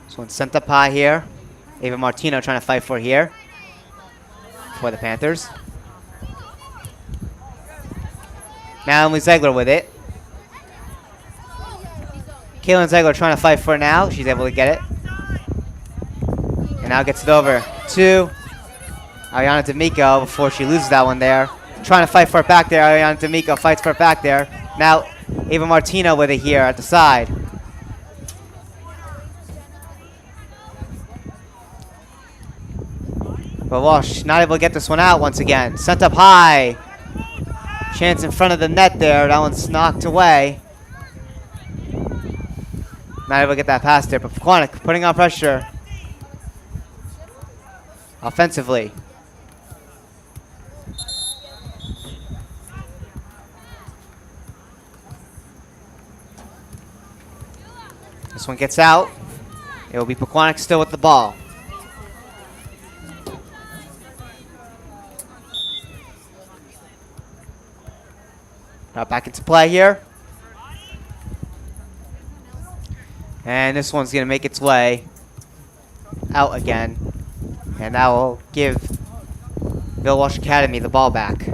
This one's sent up high here. Ava Martino trying to fight for it here. For the Panthers. Now Emily Ziegler with it. Kaylin Ziegler trying to fight for it now. She's able to get it. And now gets it over to Ariana D'Amico before she loses that one there. Trying to fight for it back there. Ariana D'Amico fights for it back there. Now Ava Martino with it here at the side. But Walsh not able to get this one out once again. Sent up high. Chance in front of the net there. That one's knocked away. Not able to get that pass there. But Pequannock putting on pressure offensively. This one gets out. It will be Pequannock still with the ball. Now back into play here. And this one's going to make its way out again. And that will give Bill Walsh Academy the ball back.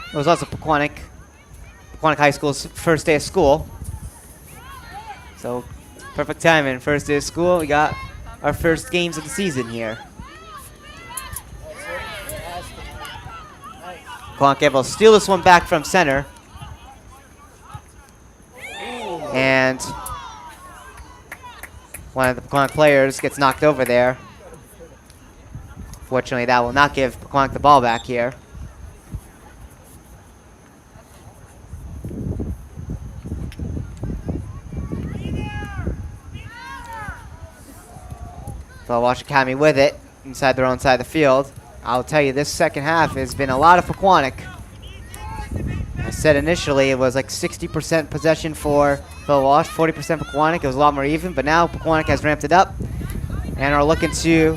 It was also Pequannock High School's first day of school. So So, perfect timing. First day of school, we got our first games of the season here. Pequannock able to steal this one back from center. And one of the Pequannock players gets knocked over there. Fortunately, that will not give Pequannock the ball back here. So Walsh Academy with it inside their own side of the field. I'll tell you, this second half has been a lot of Pequannock. I said initially it was like 60% possession for Phil Walsh, 40% Pequannock. It was a lot more even, but now Pequannock has ramped it up and are looking to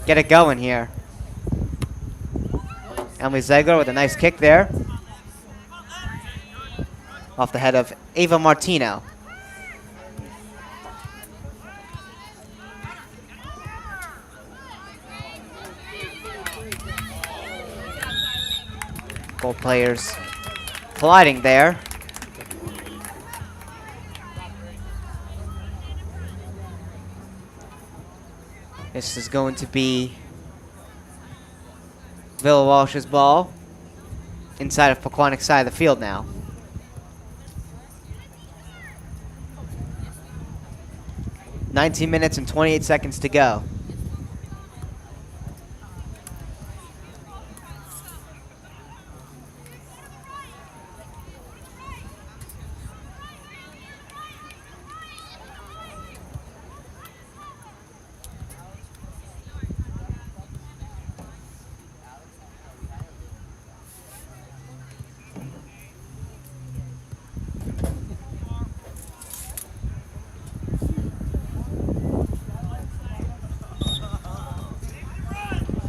get it going here. Emily Ziegler with a nice kick there. Off the head of Ava Martino. Both players colliding there. This is going to be Villa Walsh's ball inside of Pequannock's side of the field now. "19 minutes and 28 seconds to go.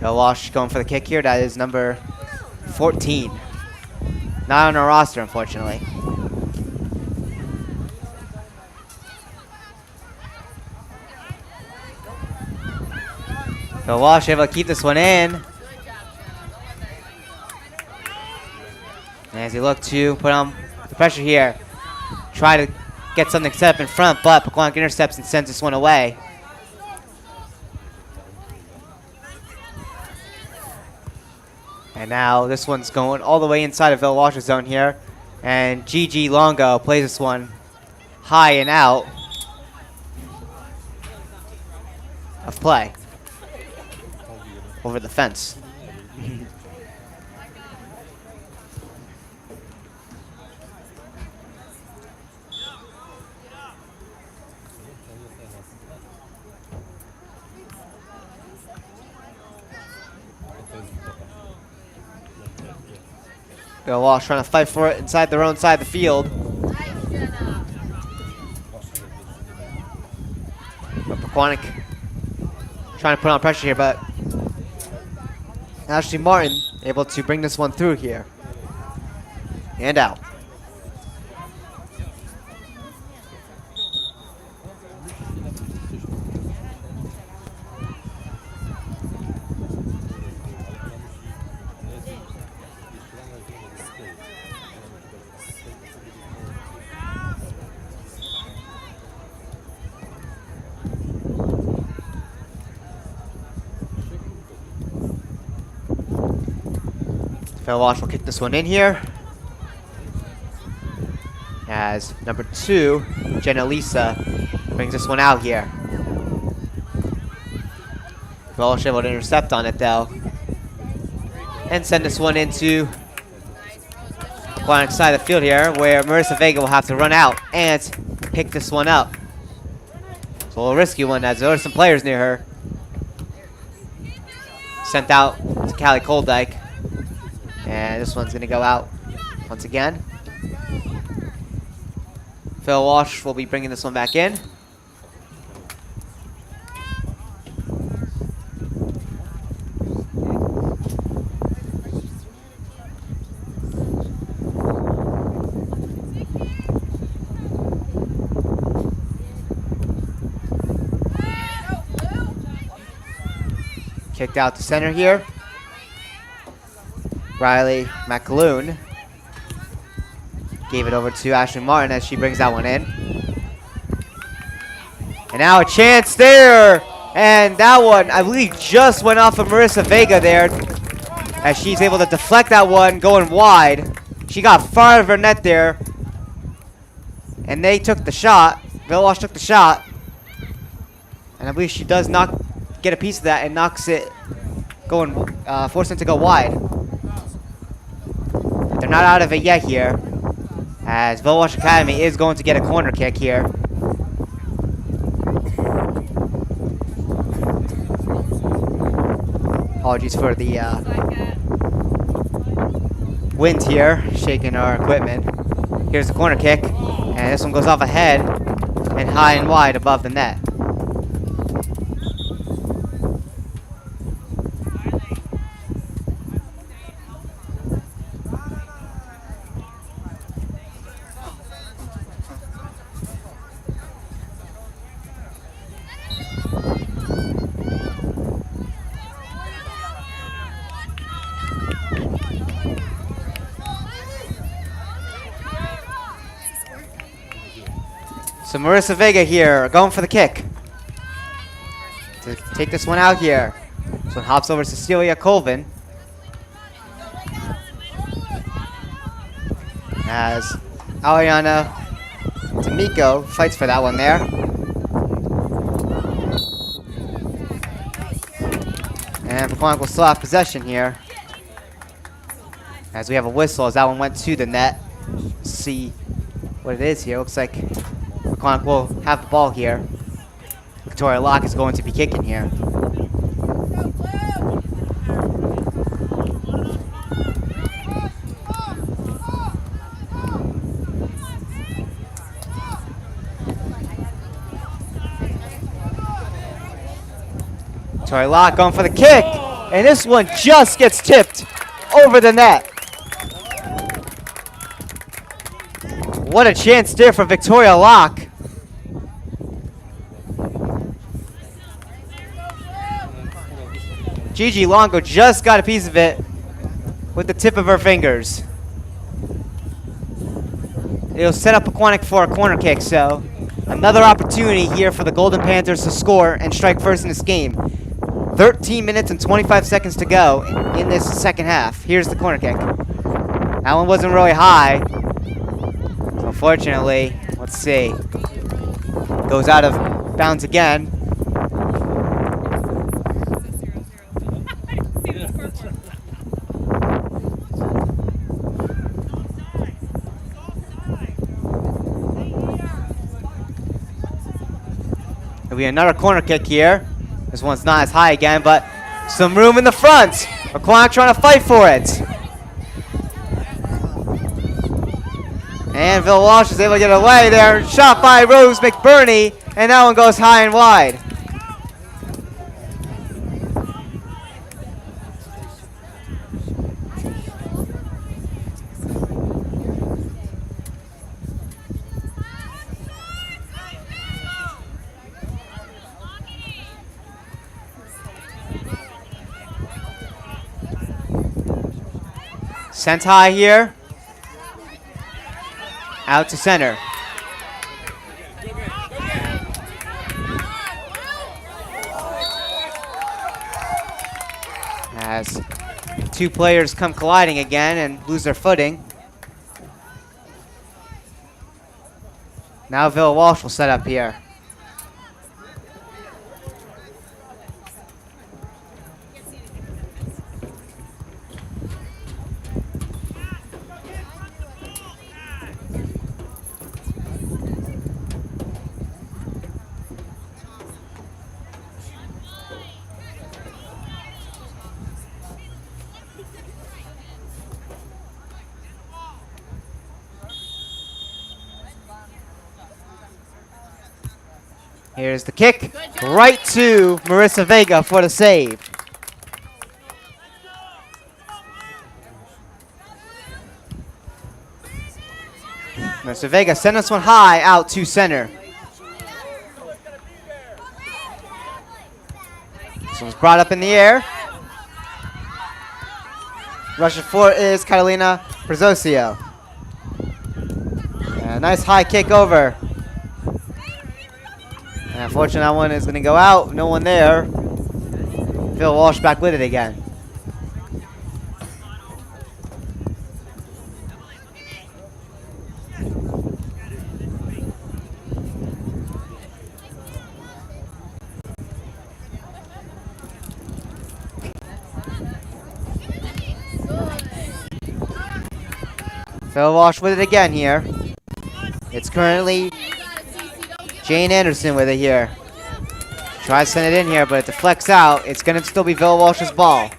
Walsh going for the kick here. That is number 14. Not on our roster, unfortunately. So Walsh able to keep this one in. As he looked to put on the pressure here, try to get something set up in front, but Pequannock intercepts and sends this one away. And now this one's going all the way inside of Villa Walsh's zone here. And Gigi Longo plays this one high and out of play. Over the fence. Bill Walsh trying to fight for it inside their own side of the field. But Pequannock trying to put on pressure here, but Ashley Martin able to bring this one through here. And out. Phil Walsh will kick this one in here. As number 2, Jenna Lisa, brings this one out here. Walsh able to intercept on it though. And send this one into Pequannock's side of the field here, where Marissa Vega will have to run out and pick this one up. It's a little risky one as there are some players near her. Sent out to Callie Koldyke. And this one's going to go out once again. Phil Walsh will be bringing this one back in. Kicked out to center here. Riley McAloon gave it over to Ashley Martin as she brings that one in. And now a chance there. And that one, I believe, just went off of Marissa Vega there. As she's able to deflect that one going wide. She got far out of her net there. And they took the shot. Walsh took the shot. And I believe she does not get a piece of that and knocks it going, forcing it to go wide. They're not out of it yet here. As Walsh Academy is going to get a corner kick here. Apologies for the wind here, shaking our equipment. Here's the corner kick, and this one goes off ahead and high and wide above the net. So Marissa Vega here, going for the kick. To take this one out here. This one hops over to Cecilia Colvin. As Aliana D'Amico fights for that one there. And Pequannock will still have possession here. As we have a whistle as that one went to the net. Let's see what it is here. Looks like Pequannock will have the ball here. Victoria Locke is going to be kicking here. Victoria Locke going for the kick. And this one just gets tipped over the net. What a chance there for Victoria Locke. Gigi Longo just got a piece of it with the tip of her fingers. It'll set up Pequannock for a corner kick, so another opportunity here for the Golden Panthers to score and strike first in this game. 13 minutes and 25 seconds to go in this second half. Here's the corner kick. That one wasn't really high. So unfortunately, let's see. Goes out of bounds again. There'll be another corner kick here. This one's not as high again, but some room in the front. Pequannock trying to fight for it. And Walsh is able to get away there. Shot by Rose McBurney, and that one goes high and wide. Sent high here. Out to center. As two players come colliding again and lose their footing. Now Walsh will set up here. Here's the kick, right to Marissa Vega for the save. Marissa Vega sent this one high out to center. This one's brought up in the air. Rushing for it is Catalina Prezosio. A nice high kick over. And unfortunately, that one is going to go out. No one there. Phil Walsh back with it again. Phil Walsh with it again here. It's currently Jane Anderson with it here. Tries to send it in here, but it deflects out. It's going to still be Phil Walsh's ball.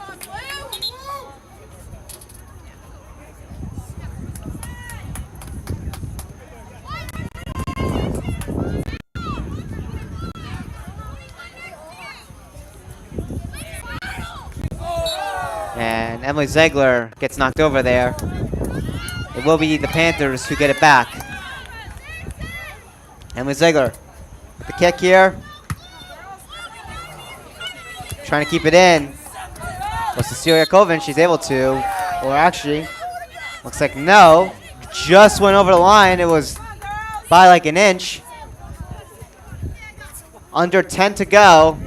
And Emily Ziegler gets knocked over there. It will be the Panthers who get it back. Emily Ziegler, the kick here. Trying to keep it in. Well, Cecilia Colvin, she's able to. Or actually, looks like no. Just went over the line. It was by like an inch. Under 10 to go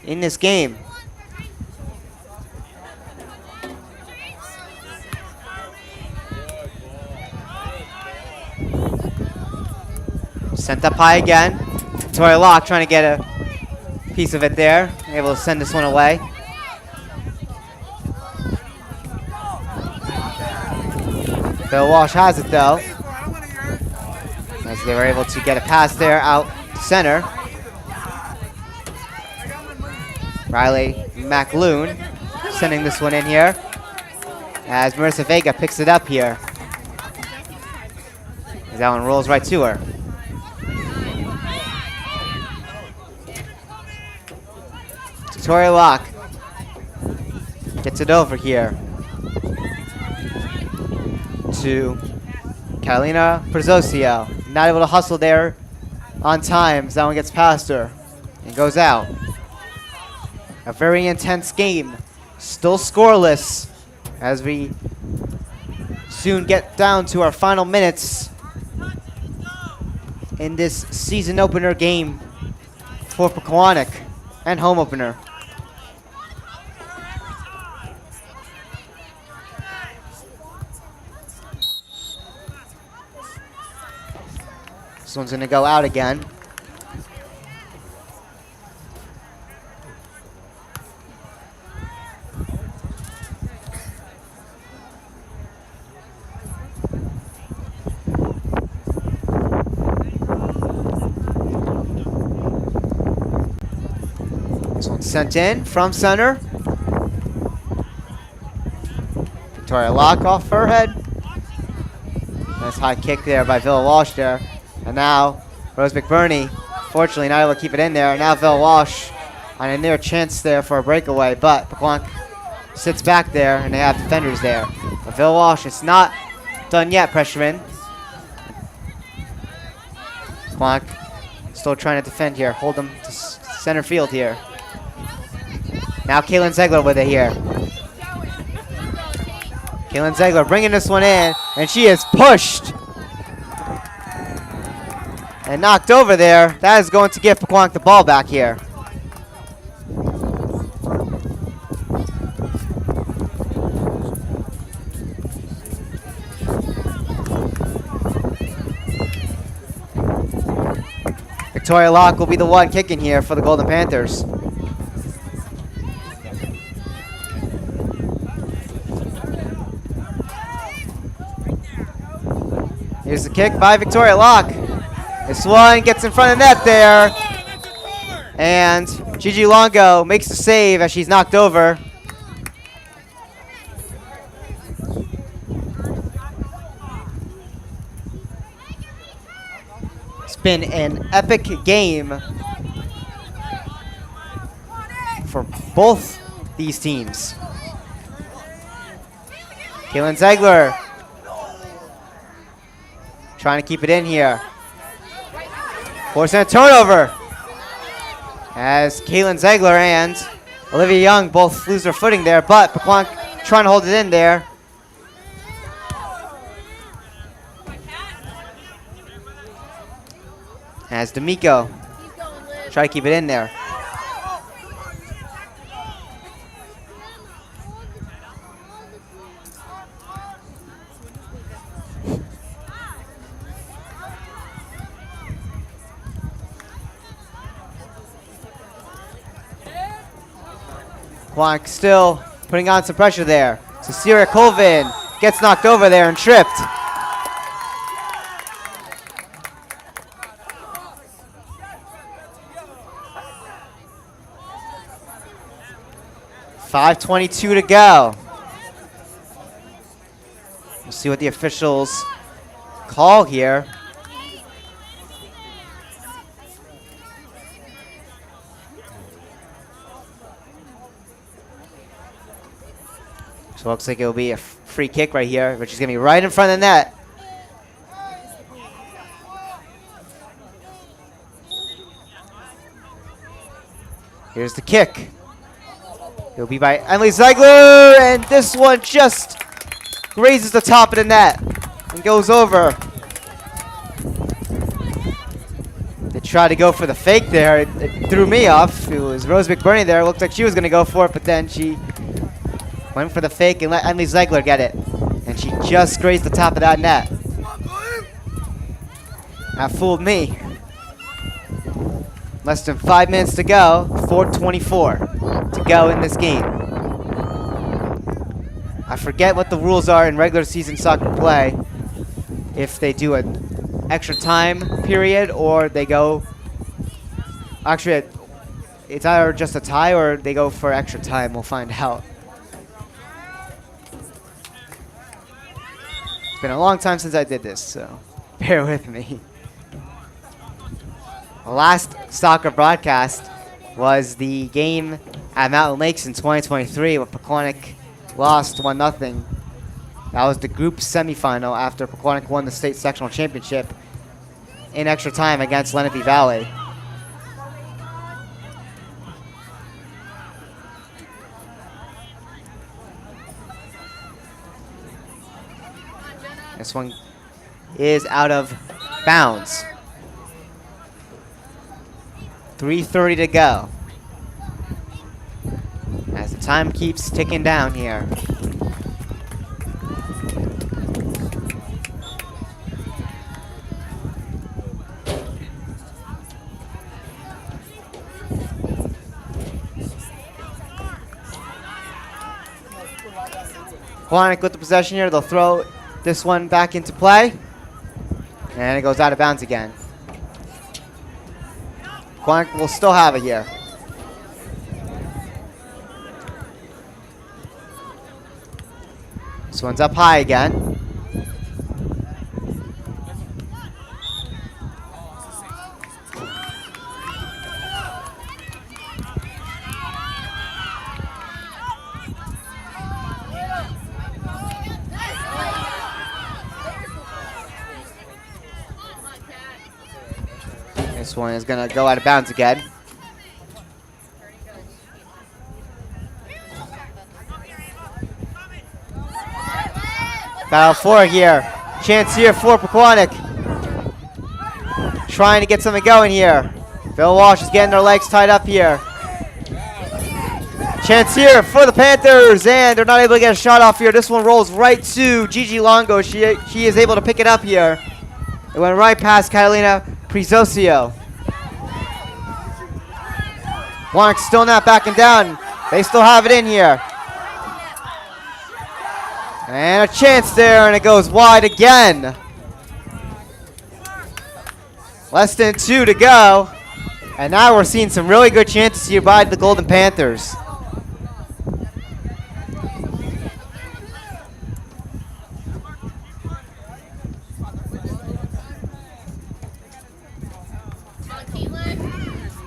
in this game. Sent up high again. Victoria Locke trying to get a piece of it there. Able to send this one away. Bill Walsh has it though. As they were able to get a pass there out to center. Riley McLoon sending this one in here. As Marissa Vega picks it up here. As that one rolls right to her. Victoria Locke gets it over here to Carolina Prezosio. Not able to hustle there on time as that one gets past her and goes out. A very intense game. Still scoreless as we soon get down to our final minutes in this season opener game for Pequannock and home opener. This one's going to go out again. This one's sent in from center. Victoria Locke off her head. Nice high kick there by Villa Walsh there. And now, Rose McBurney, fortunately not able to keep it in there. Now Villa Walsh on a near chance there for a breakaway, but Pequannock sits back there and they have defenders there. But Villa Walsh, it's not done yet, pressureman. Pequannock still trying to defend here, hold them to center field here. Now Kaylin Ziegler with it here. Kaylin Ziegler bringing this one in, and she is pushed and knocked over there. That is going to give Pequannock the ball back here. Victoria Locke will be the one kicking here for the Golden Panthers. Here's the kick by Victoria Locke. This one gets in front of net there. And Gigi Longo makes the save as she's knocked over. It's been an epic game for both these teams. Kaylin Ziegler trying to keep it in here. Forcing a turnover as Kaylin Ziegler and Olivia Young both lose their footing there, but Pequannock trying to hold it in there. As D'Amico try to keep it in there. Pequannock still putting on some pressure there. Cecilia Colvin gets knocked over there and tripped. .5:22 to go. We'll see what the officials call here. So it looks like it'll be a free kick right here, which is going to be right in front of the net. Here's the kick. It'll be by Emily Ziegler, and this one just grazes the top of the net and goes over. They tried to go for the fake there. It threw me off. It was Rose McBurney there. It looked like she was going to go for it, but then she went for the fake and let Emily Ziegler get it. And she just grazed the top of that net. That fooled me. Less than 5 minutes to go. 4:24 to go in this game. I forget what the rules are in regular season soccer play. If they do an extra time period or they go... Actually, it's either just a tie or they go for extra time. We'll find out. It's been a long time since I did this, so bear with me. The last soccer broadcast was the game at Mountain Lakes in 2023 where Pequannock lost 1-0. That was the group semifinal after Pequannock won the state sectional championship in extra time against Lenape Valley. This one is out of bounds. 3:30 to go. As the time keeps ticking down here. Pequannock with the possession here. They'll throw this one back into play. And it goes out of bounds again. Pequannock will still have it here. This one's up high again. This one is going to go out of bounds again. Battle 4 here. Chance here for Pequannock. Trying to get something going here. Bill Walsh is getting their legs tied up here. Chance here for the Panthers, and they're not able to get a shot off here. This one rolls right to Gigi Longo. She is able to pick it up here. It went right past Catalina Prizosio. Pequannock still not backing down. They still have it in here. And a chance there, and it goes wide again. Less than 2 to go. And now we're seeing some really good chances here by the Golden Panthers.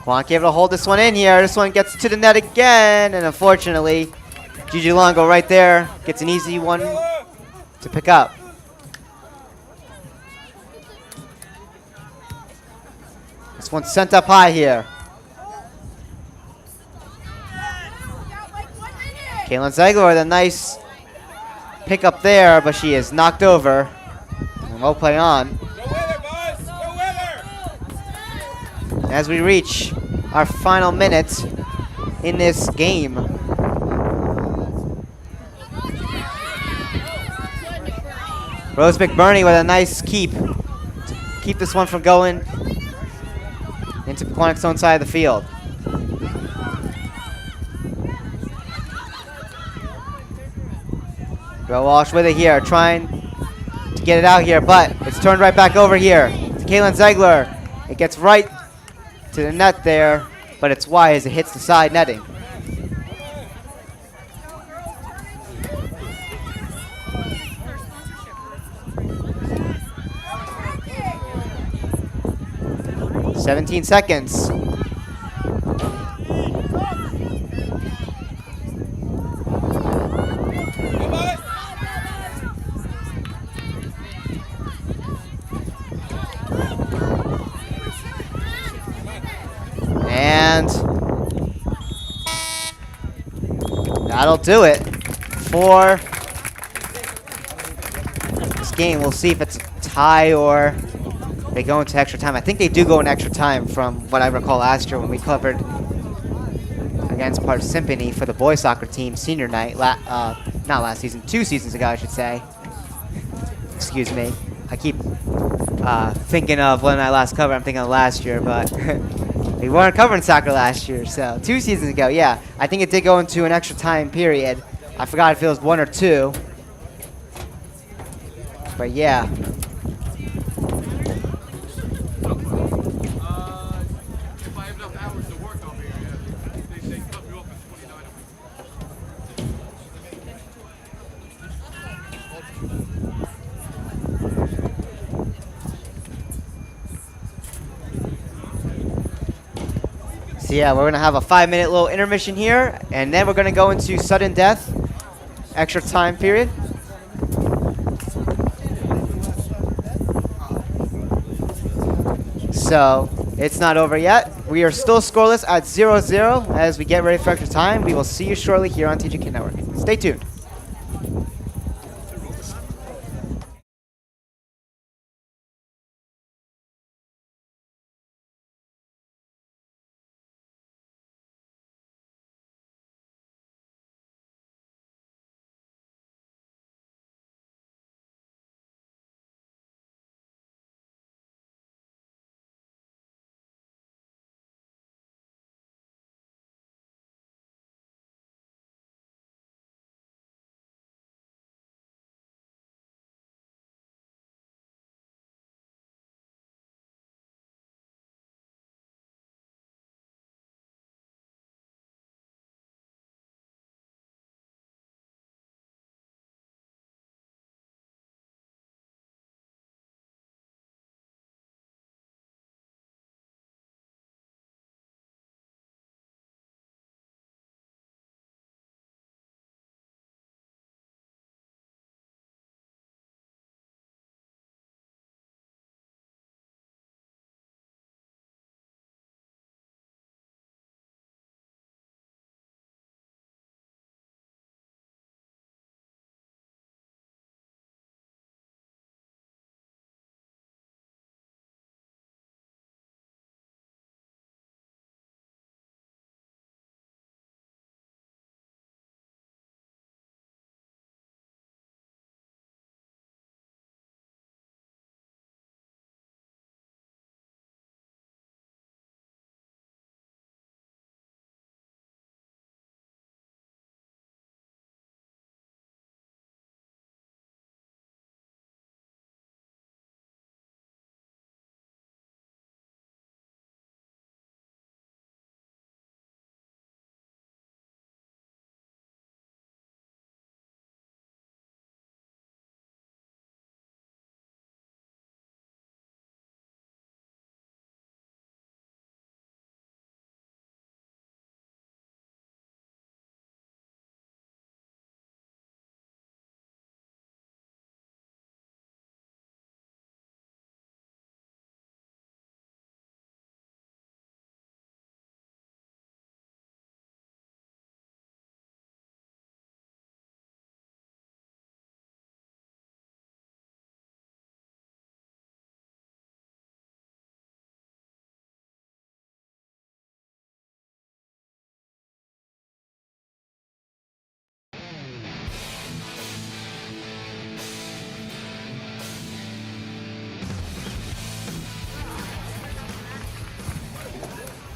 Pequannock able to hold this one in here. This one gets to the net again, and unfortunately, Gigi Longo right there gets an easy one to pick up. This one's sent up high here. Caitlin Ziegler with a nice pick up there, but she is knocked over. And we'll play on. as we reach our final minute in this game. Rose McBurney with a nice keep to keep this one from going into Pequannock's own side of the field. Bill Walsh with it here, trying to get it out here, but it's turned right back over here to Kaylin Zegler. It gets right to the net there, but it's wide as it hits the side netting. "17 seconds. And that'll do it for this game. We'll see if it's a tie or they go into extra time. I think they do go in extra time from what I recall last year when we covered against Parsippany for the boys soccer team senior night. Not last season, 2 seasons ago, I should say. Excuse me. I keep thinking of when I last covered. I'm thinking of last year, but we weren't covering soccer last year, so 2 seasons ago, yeah. I think it did go into an extra time period. I forgot if it was 1 or 2. But yeah. If I have enough hours to work, I'll be here. They cut me off at 29. So yeah, we're gonna have a 5-minute little intermission here, and then we're gonna go into sudden death, extra time period. So it's not over yet. We are still scoreless at 0-0 as we get ready for extra time. We will see you shortly here on TJK Network. Stay tuned.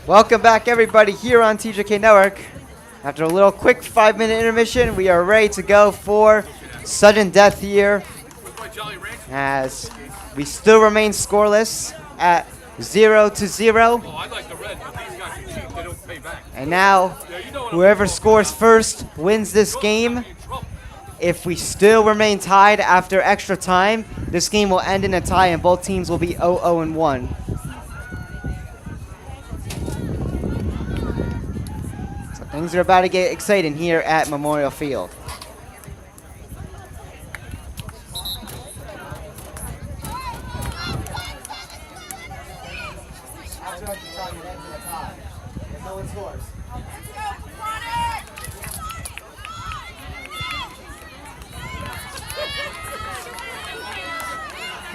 Welcome back, everybody, here on TJK Network. After a little quick 5-minute intermission, we are ready to go for sudden death here, as we still remain scoreless at 0-0. Oh, I like the red, but these guys are cheap. They don't pay back. And now, whoever scores first wins this game. If we still remain tied after extra time, this game will end in a tie and both teams will be 0-1. So things are about to get exciting here at Memorial Field.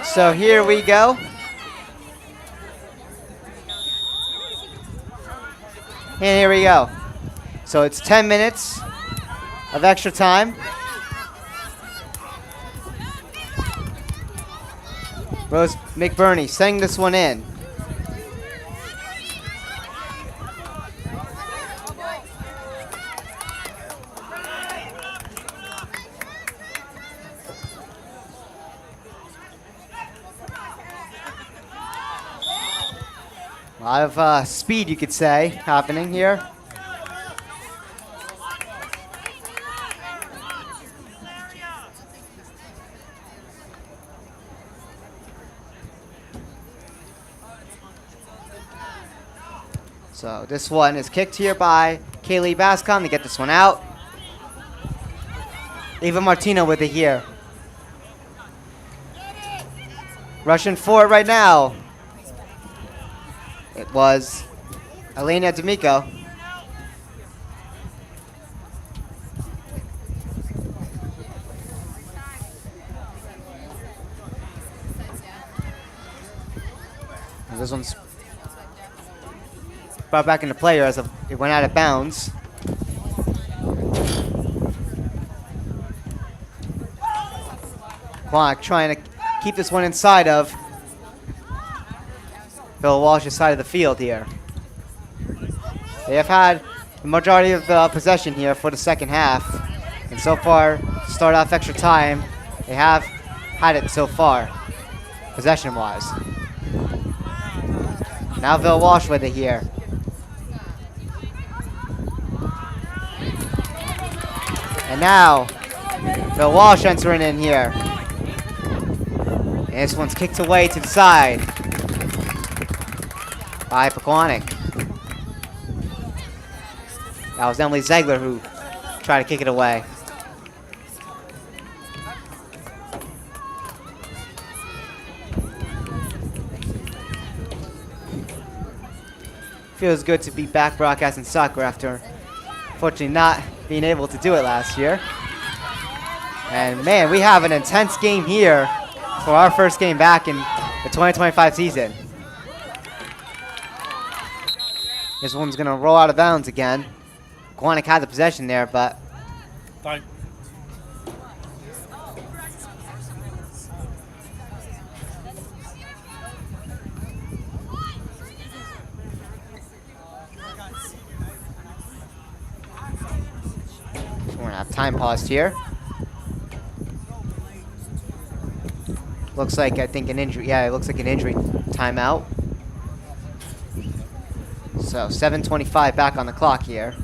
So here we go. And here we go. So it's 10 minutes of extra time. Rose McBurney sending this one in. A lot of speed, you could say, happening here. So this one is kicked here by Kaylee Bascom to get this one out. Ava Martino with it here. Rushing for it right now. It was Elena D'Amico. And this one's brought back into play as it went out of bounds. Pequannock trying to keep this one inside of Phil Walsh's side of the field here. They have had the majority of the possession here for the second half. And so far, to start off extra time, they have had it so far, possession-wise. Now Phil Walsh with it here. And now, Phil Walsh entering in here. And this one's kicked away to the side by Pequannock. That was Emily Zegler who tried to kick it away. Feels good to be back broadcasting soccer after unfortunately not being able to do it last year. And man, we have an intense game here for our first game back in the 2025 season. This one's going to roll out of bounds again. Pequannock had the possession there, but... Fine. We're going to have time paused here. Looks like, I think, an injury. Yeah, it looks like an injury timeout. So 7:25 back on the clock here.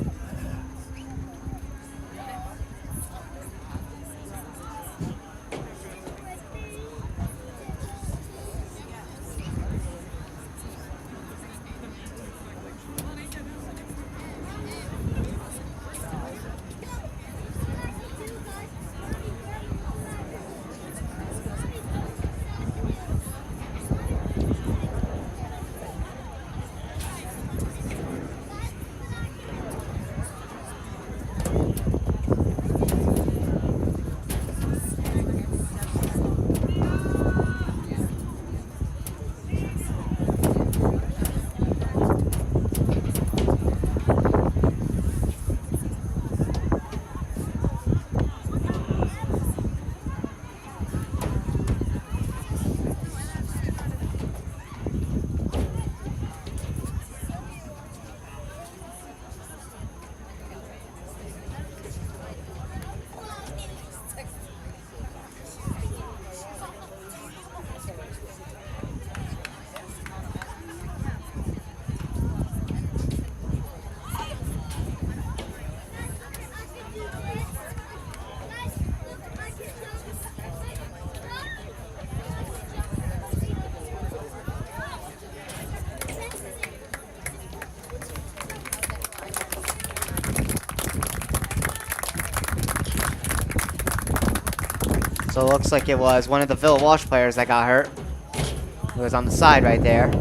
So it looks like it was one of the Villa Walsh players that got hurt. It was on the side right there.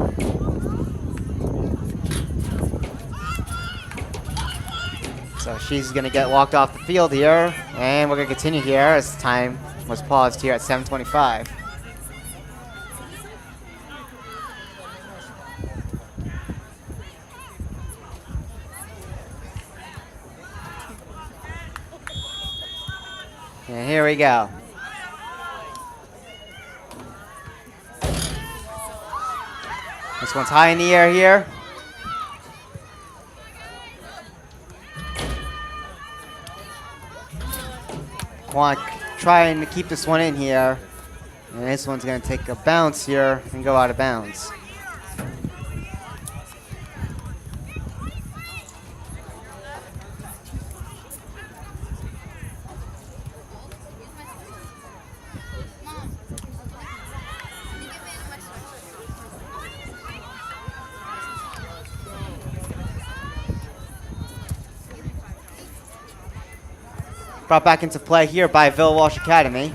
So she's going to get walked off the field here. And we're going to continue here as time was paused here at 7:25. And here we go. This one's high in the air here. Pequannock trying to keep this one in here. And this one's going to take a bounce here and go out of bounds. Brought back into play here by Villa Walsh Academy.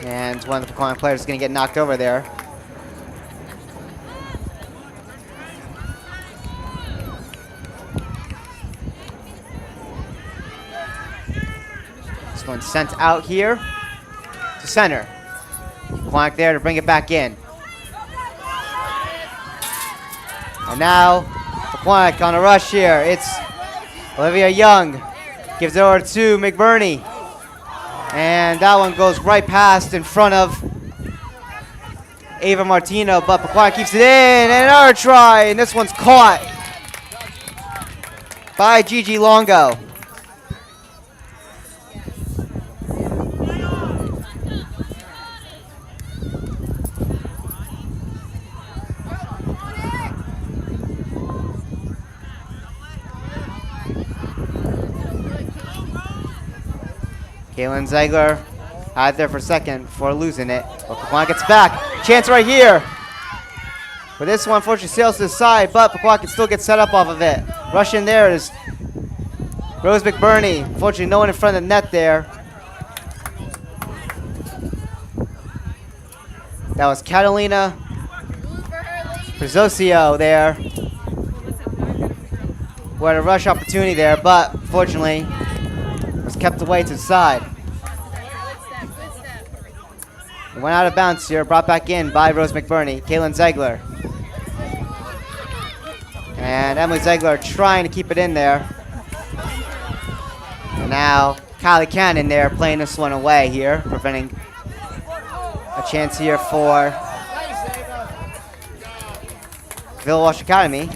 And one of the Pequannock players is going to get knocked over there. This one's sent out here to center. Pequannock there to bring it back in. And now Pequannock on a rush here. It's Olivia Young. Gives it over to McBurney. And that one goes right past in front of Ava Martino, but Pequannock keeps it in, and another try, and this one's caught by Gigi Longo. Kaylin Ziegler had there for a second before losing it. But Pequannock gets back. Chance right here. But this one unfortunately sails to the side, but Pequannock can still get set up off of it. Rush in there is Rose McBurney. Unfortunately, no one in front of the net there. That was Catalina Prezosio there. We had a rush opportunity there, but unfortunately, was kept away to the side. It went out of bounds here, brought back in by Rose McBurney. Kaylin Ziegler. And Emily Ziegler trying to keep it in there. And now Kylie Cannon there playing this one away here, preventing a chance here for Villa Walsh Academy.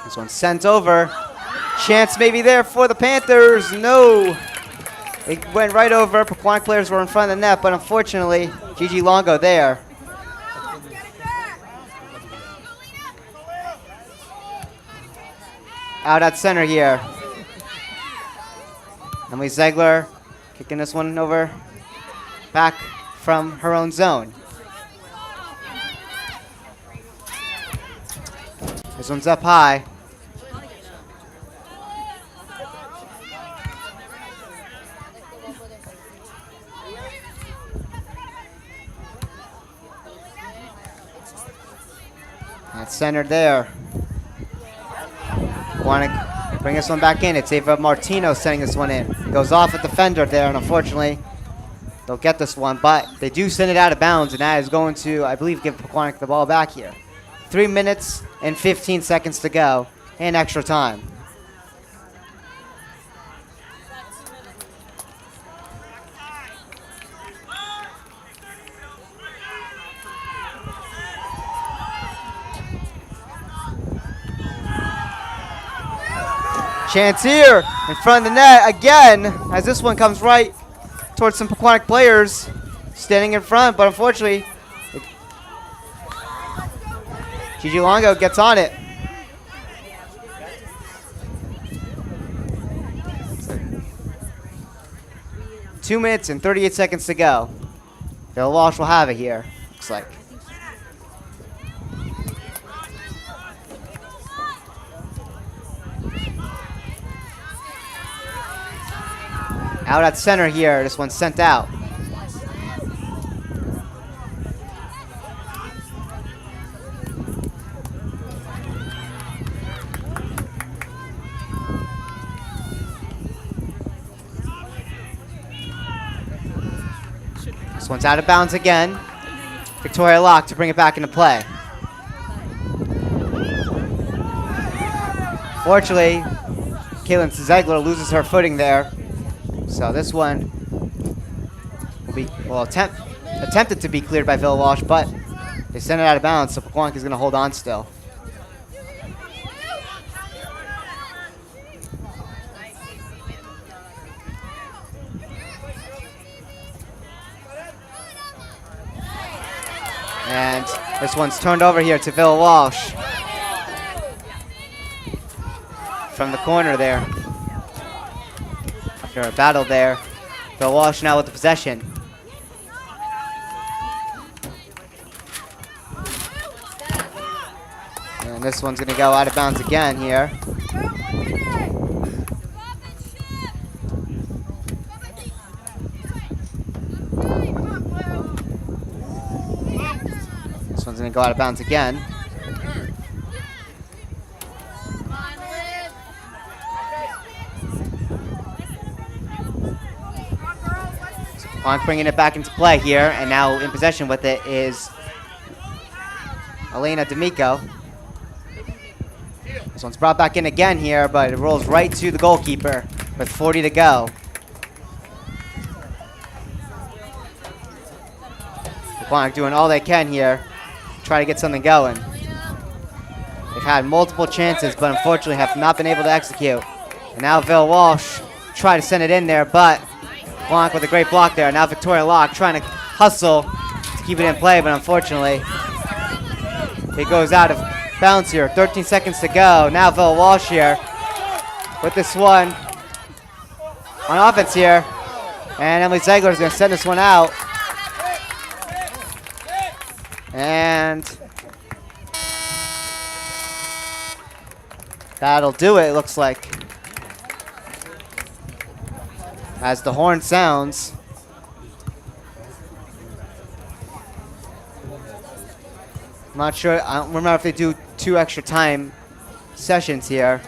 This one sent over. Chance maybe there for the Panthers. No. It went right over. Pequannock players were in front of the net, but unfortunately, Gigi Longo there. Out at center here. Emily Ziegler kicking this one over. Back from her own zone. This one's up high. That's centered there. Want to bring this one back in. It's Ava Martino sending this one in. Goes off at the fender there, and unfortunately, they'll get this one. But they do send it out of bounds, and that is going to, I believe, give Pequannock the ball back here. 3 minutes and 15 seconds to go, and extra time. Chance here in front of the net again as this one comes right towards some Pequannock players standing in front, but unfortunately, Gigi Longo gets on it. Two minutes and 38 seconds to go. Bill Walsh will have it here, looks like. Out at center here, this one's sent out. This one's out of bounds again. Victoria Locke to bring it back into play. Fortunately, Caitlin Zegler loses her footing there. So this one will be, attempted to be cleared by Villa Walsh, but they send it out of bounds, so Pequannock is going to hold on still. And this one's turned over here to Villa Walsh. From the corner there. After a battle there. Villa Walsh now with the possession. And this one's going to go out of bounds again here. This one's going to go out of bounds again. So Pequannock bringing it back into play here, and now in possession with it is Elena D'Amico. This one's brought back in again here, but it rolls right to the goalkeeper with 40 to go. Pequannock doing all they can here, try to get something going. They've had multiple chances, but unfortunately have not been able to execute. And now Villa Walsh try to send it in there, but Pequannock with a great block there. Now Victoria Locke trying to hustle to keep it in play, but unfortunately it goes out of bounds here. 13 seconds to go. Now Villa Walsh here with this one on offense here. And Emily Zegler is going to send this one out. And that'll do it, looks like. As the horn sounds. I'm not sure, I don't remember if they do 2 extra time sessions here.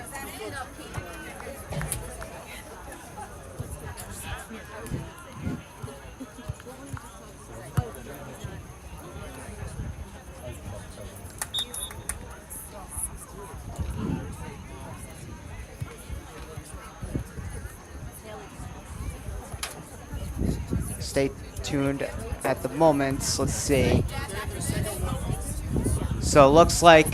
Stay tuned at the moment. Let's see. So it looks like I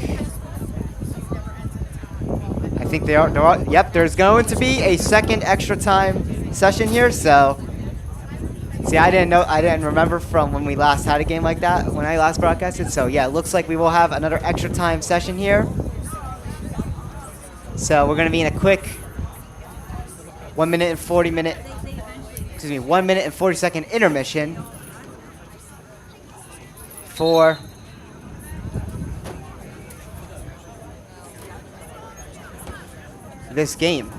think they are. Yep, there's going to be a second extra time session here. So see, I didn't remember from when we last had a game like that when I last broadcasted. So yeah, it looks like we will have another extra time session here. So we're going to be in a quick 1 minute and 40 second intermission for this game.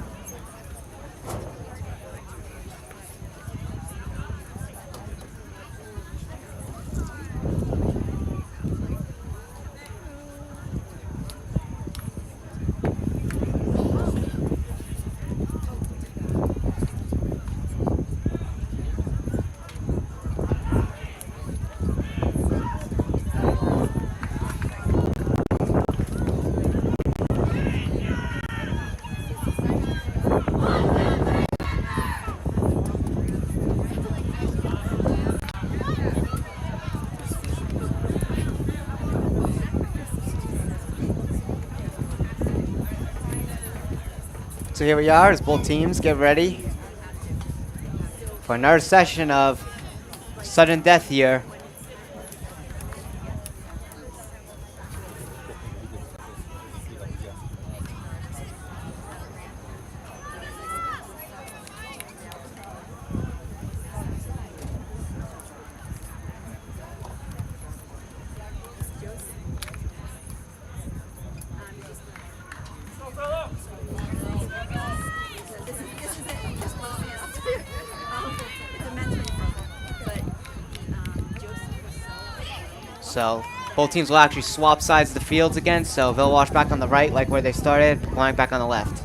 So here we are as both teams get ready for another session of sudden death here. So both teams will actually swap sides of the fields again. So Walsh back on the right, like where they started, Pequannock back on the left.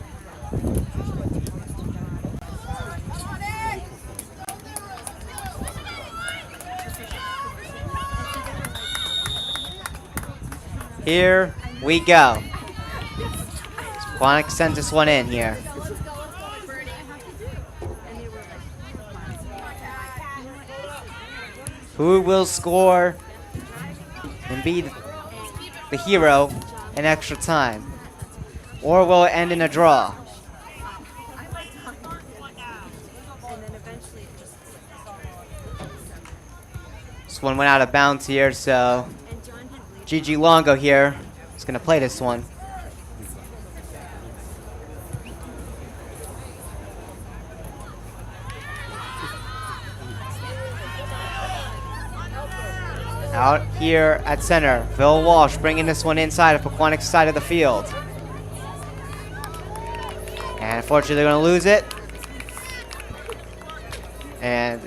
Here we go. Pequannock sends this one in here. Who will score and be the hero in extra time? Or will it end in a draw? This one went out of bounds here, so GG Longo here is going to play this one. Out here at center, Walsh bringing this one inside of Pequannock's side of the field. And unfortunately, they're going to lose it. And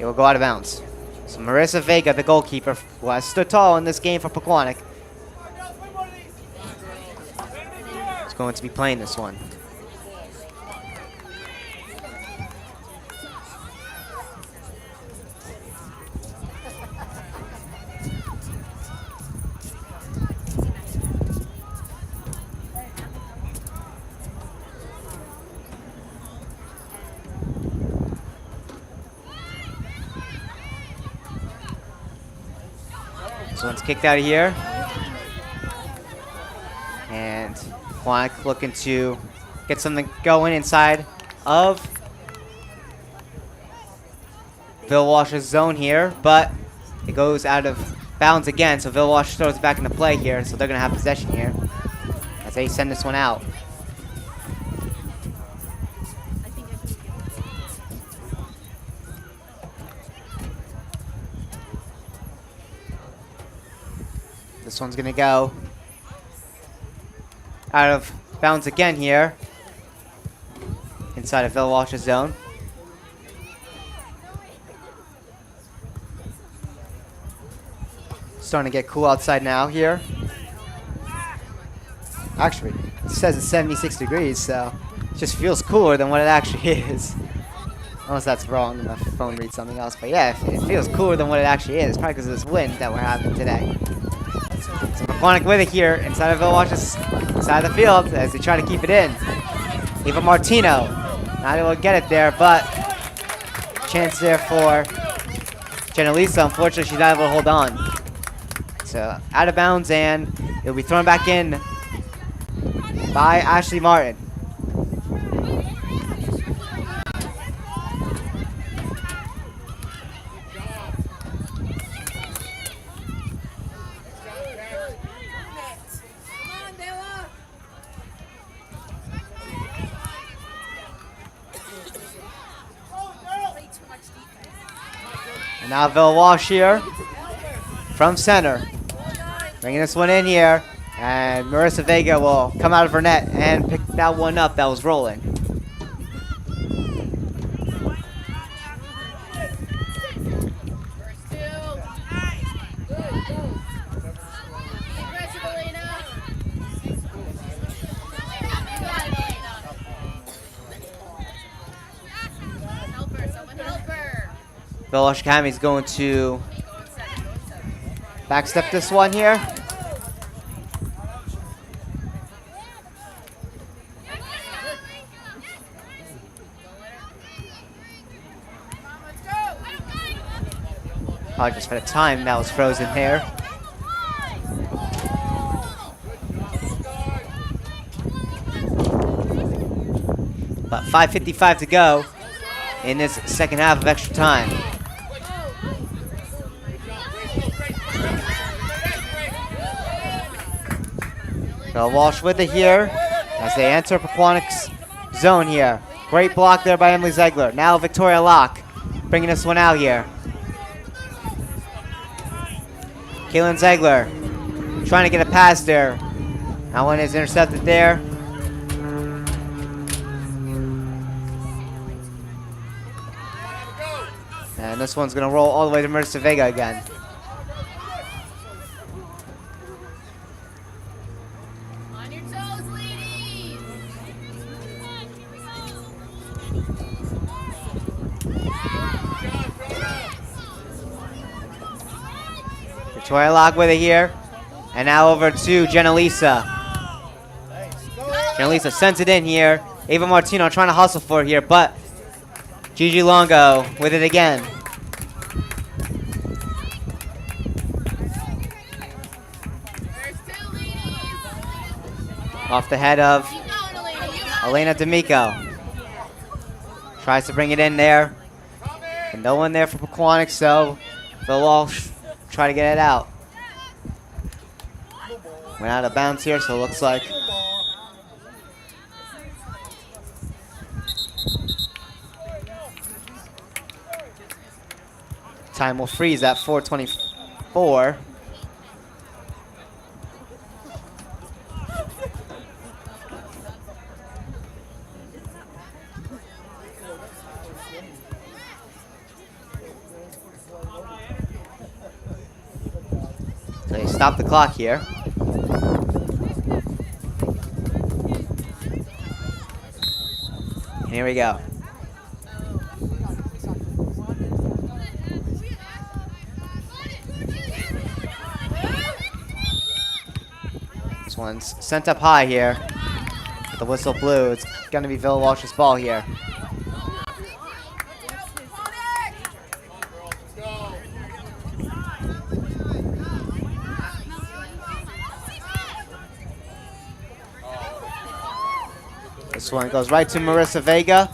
it will go out of bounds. So Marissa Vega, the goalkeeper, who has stood tall in this game for Pequannock, is going to be playing this one. This one's kicked out of here. And Pequannock looking to get something going inside of Walsh's zone here, but it goes out of bounds again, so Walsh throws it back into play here, so they're going to have possession here as they send this one out. This one's going to go out of bounds again here inside of Walsh's zone. Starting to get cool outside now here. Actually, it says it's 76 degrees, so it just feels cooler than what it actually is. Unless that's wrong and the phone reads something else. But yeah, it feels cooler than what it actually is. Probably because of this wind that we're having today. So Pequannock with it here inside of Walsh's side of the field as they try to keep it in. Eva Martino not able to get it there, but chance there for Janelisa. Unfortunately, she's not able to hold on. So out of bounds, and it'll be thrown back in by Ashley Martin. And now Walsh here from center. Bringing this one in here. And Marissa Vega will come out of her net and pick that one up that was rolling. Walsh Academy is going to backstep this one here. Just for the time that was frozen there. But 5:55 to go in this second half of extra time. So Walsh with it here as they enter Pequannock's zone here. Great block there by Emily Ziegler. Now Victoria Locke bringing this one out here. Kaylin Ziegler trying to get a pass there. That one is intercepted there. And this one's going to roll all the way to Marissa Vega again. On your toes, ladies! Victoria Locke with it here. And now over to Jenalisa. Jenalisa sends it in here. Ava Martino trying to hustle for it here, but Gigi Longo with it again. Off the head of Elena D'Amico. Tries to bring it in there. And no one there for Pequannock, so Phil Walsh try to get it out. Went out of bounds here, so it looks like time will freeze at 4:24. So they stop the clock here. And here we go. This one's sent up high here. With the whistle blew, it's going to be Villa Walsh's ball here. This one goes right to Marissa Vega.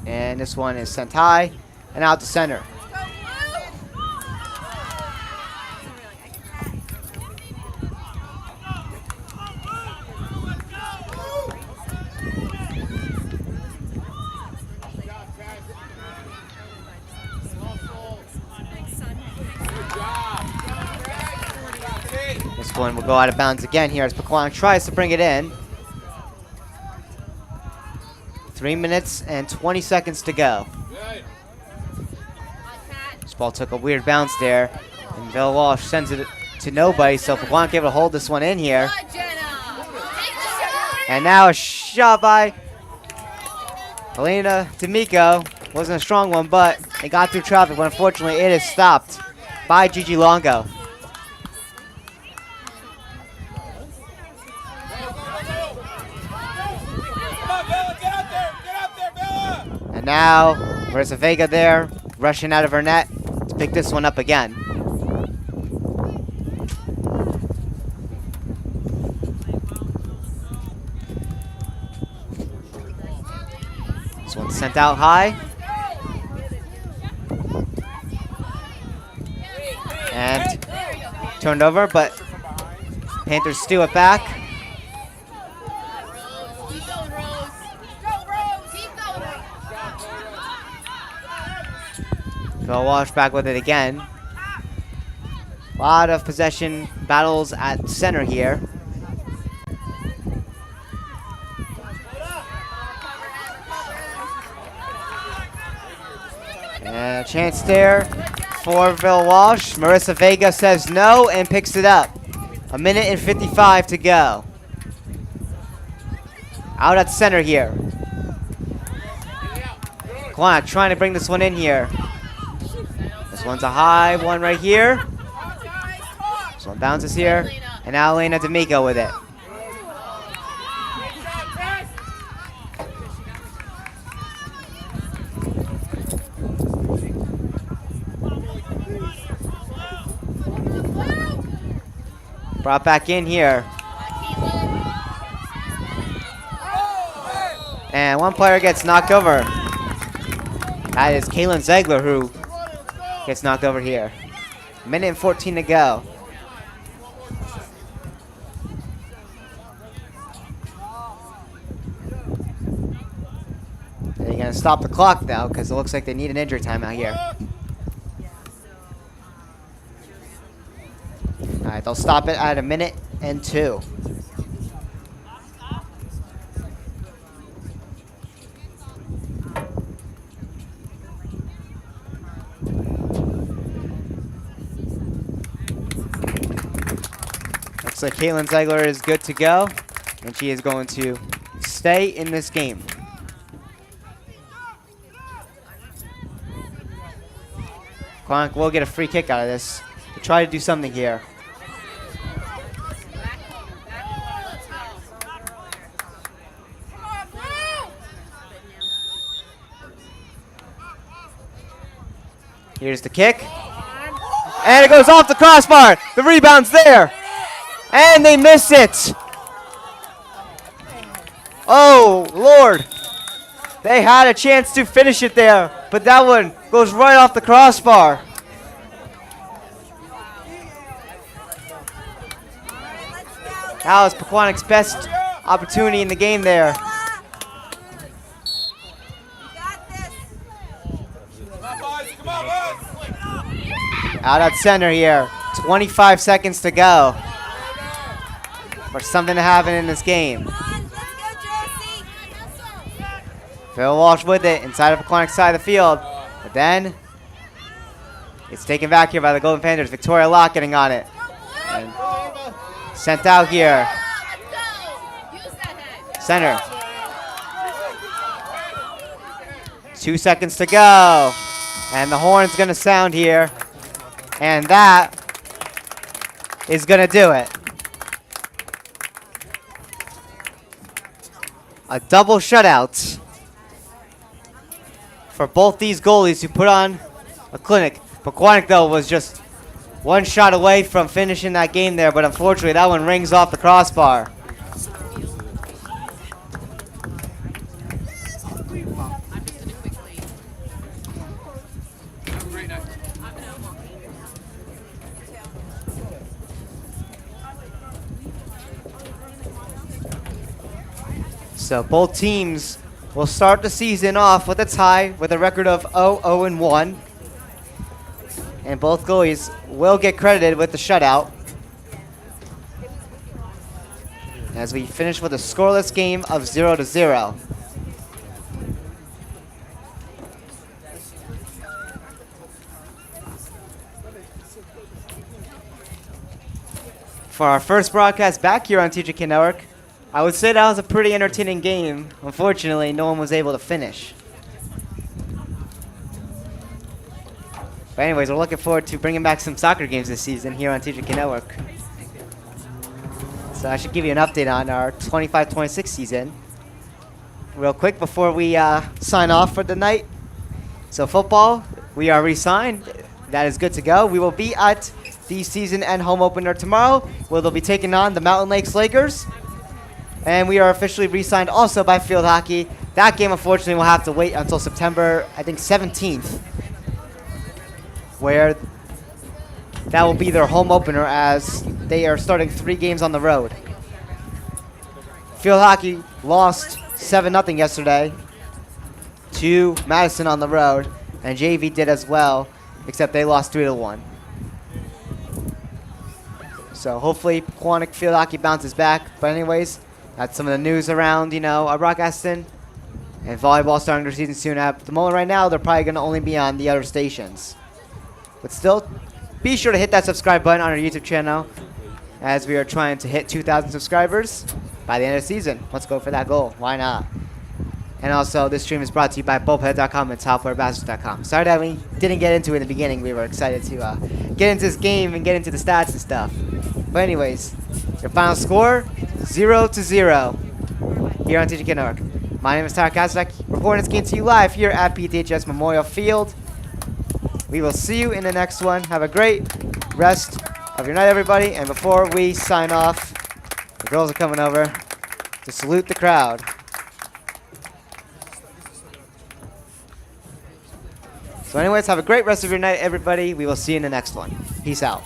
And this one is sent high and out to center. This one will go out of bounds again here as Pequannock tries to bring it in. 3 minutes and 20 seconds to go. This ball took a weird bounce there, and Bill Walsh sends it to nobody, so Pequannock able to hold this one in here. And now a shot by Elena D'Amico. Wasn't a strong one, but it got through traffic, but unfortunately it is stopped by Gigi Longo. And now, Marissa Vega there, rushing out of her net to pick this one up again. This one's sent out high. And turned over, but Panthers steal it back. Phil Walsh back with it again. A lot of possession battles at center here. And a chance there for Phil Walsh. Marissa Vega says no and picks it up. 1 minute and 55 to go. Out at center here. Pequannock trying to bring this one in here. This one's a high one right here. This one bounces here. And now Elena D'Amico with it. Brought back in here. And one player gets knocked over. That is Kalen Ziegler who gets knocked over here. Minute and 14 to go. They're going to stop the clock now because it looks like they need an injury timeout here. All right, they'll stop it at 1:02. Looks like Caitlin Ziegler is good to go, and she is going to stay in this game. Pequannock will get a free kick out of this to try to do something here. Here's the kick. And it goes off the crossbar. The rebound's there. And they miss it. Oh, Lord. They had a chance to finish it there, but that one goes right off the crossbar. That was Pequannock's best opportunity in the game there. Out at center here. 25 seconds to go for something to happen in this game. Phil Walsh with it inside of Pequannock's side of the field. But then it's taken back here by the Golden Panthers. Victoria Locke getting on it. And sent out here. Center. 2 seconds to go. And the horn's going to sound here. And that is going to do it. A double shutout for both these goalies who put on a clinic. Pequannock, though, was just one shot away from finishing that game there, but unfortunately that one rings off the crossbar. So both teams will start the season off with a tie with a record of 0-0-1. And both goalies will get credited with the shutout. As we finish with a scoreless game of 0-0. For our first broadcast back here on TJK Network, I would say that was a pretty entertaining game. Unfortunately, no one was able to finish. But anyways, we're looking forward to bringing back some soccer games this season here on TJK Network. So I should give you an update on our 25-26 season real quick before we sign off for the night. So football, we are re-signed. That is good to go. We will be at the season end home opener tomorrow, where they'll be taking on the Mountain Lakes Lakers. And we are officially re-signed also by field hockey. That game, unfortunately, will have to wait until September, I think, 17th, where that will be their home opener as they are starting 3 games on the road. Field hockey lost 7-0 yesterday to Madison on the road, and JV did as well, except they lost 3-1. So hopefully Pequannock field hockey bounces back. But anyways, that's some of the news around, our broadcasting. And volleyball starting their season soon. At the moment right now, they're probably going to only be on the other stations. But still, be sure to hit that subscribe button on our YouTube channel, as we are trying to hit 2,000 subscribers by the end of the season. Let's go for that goal. Why not? And also, this stream is brought to you by bullpen.com and topwarebaskets.com. Sorry that we didn't get into it in the beginning. We were excited to get into this game and get into the stats and stuff. But anyways, your final score, 0-0 here on TJK Network. My name is Tyler Kazak, reporting this game to you live here at PTHS Memorial Field. We will see you in the next one. Have a great rest of your night, everybody. And before we sign off, the girls are coming over to salute the crowd. So anyways, have a great rest of your night, everybody. We will see you in the next one. Peace out.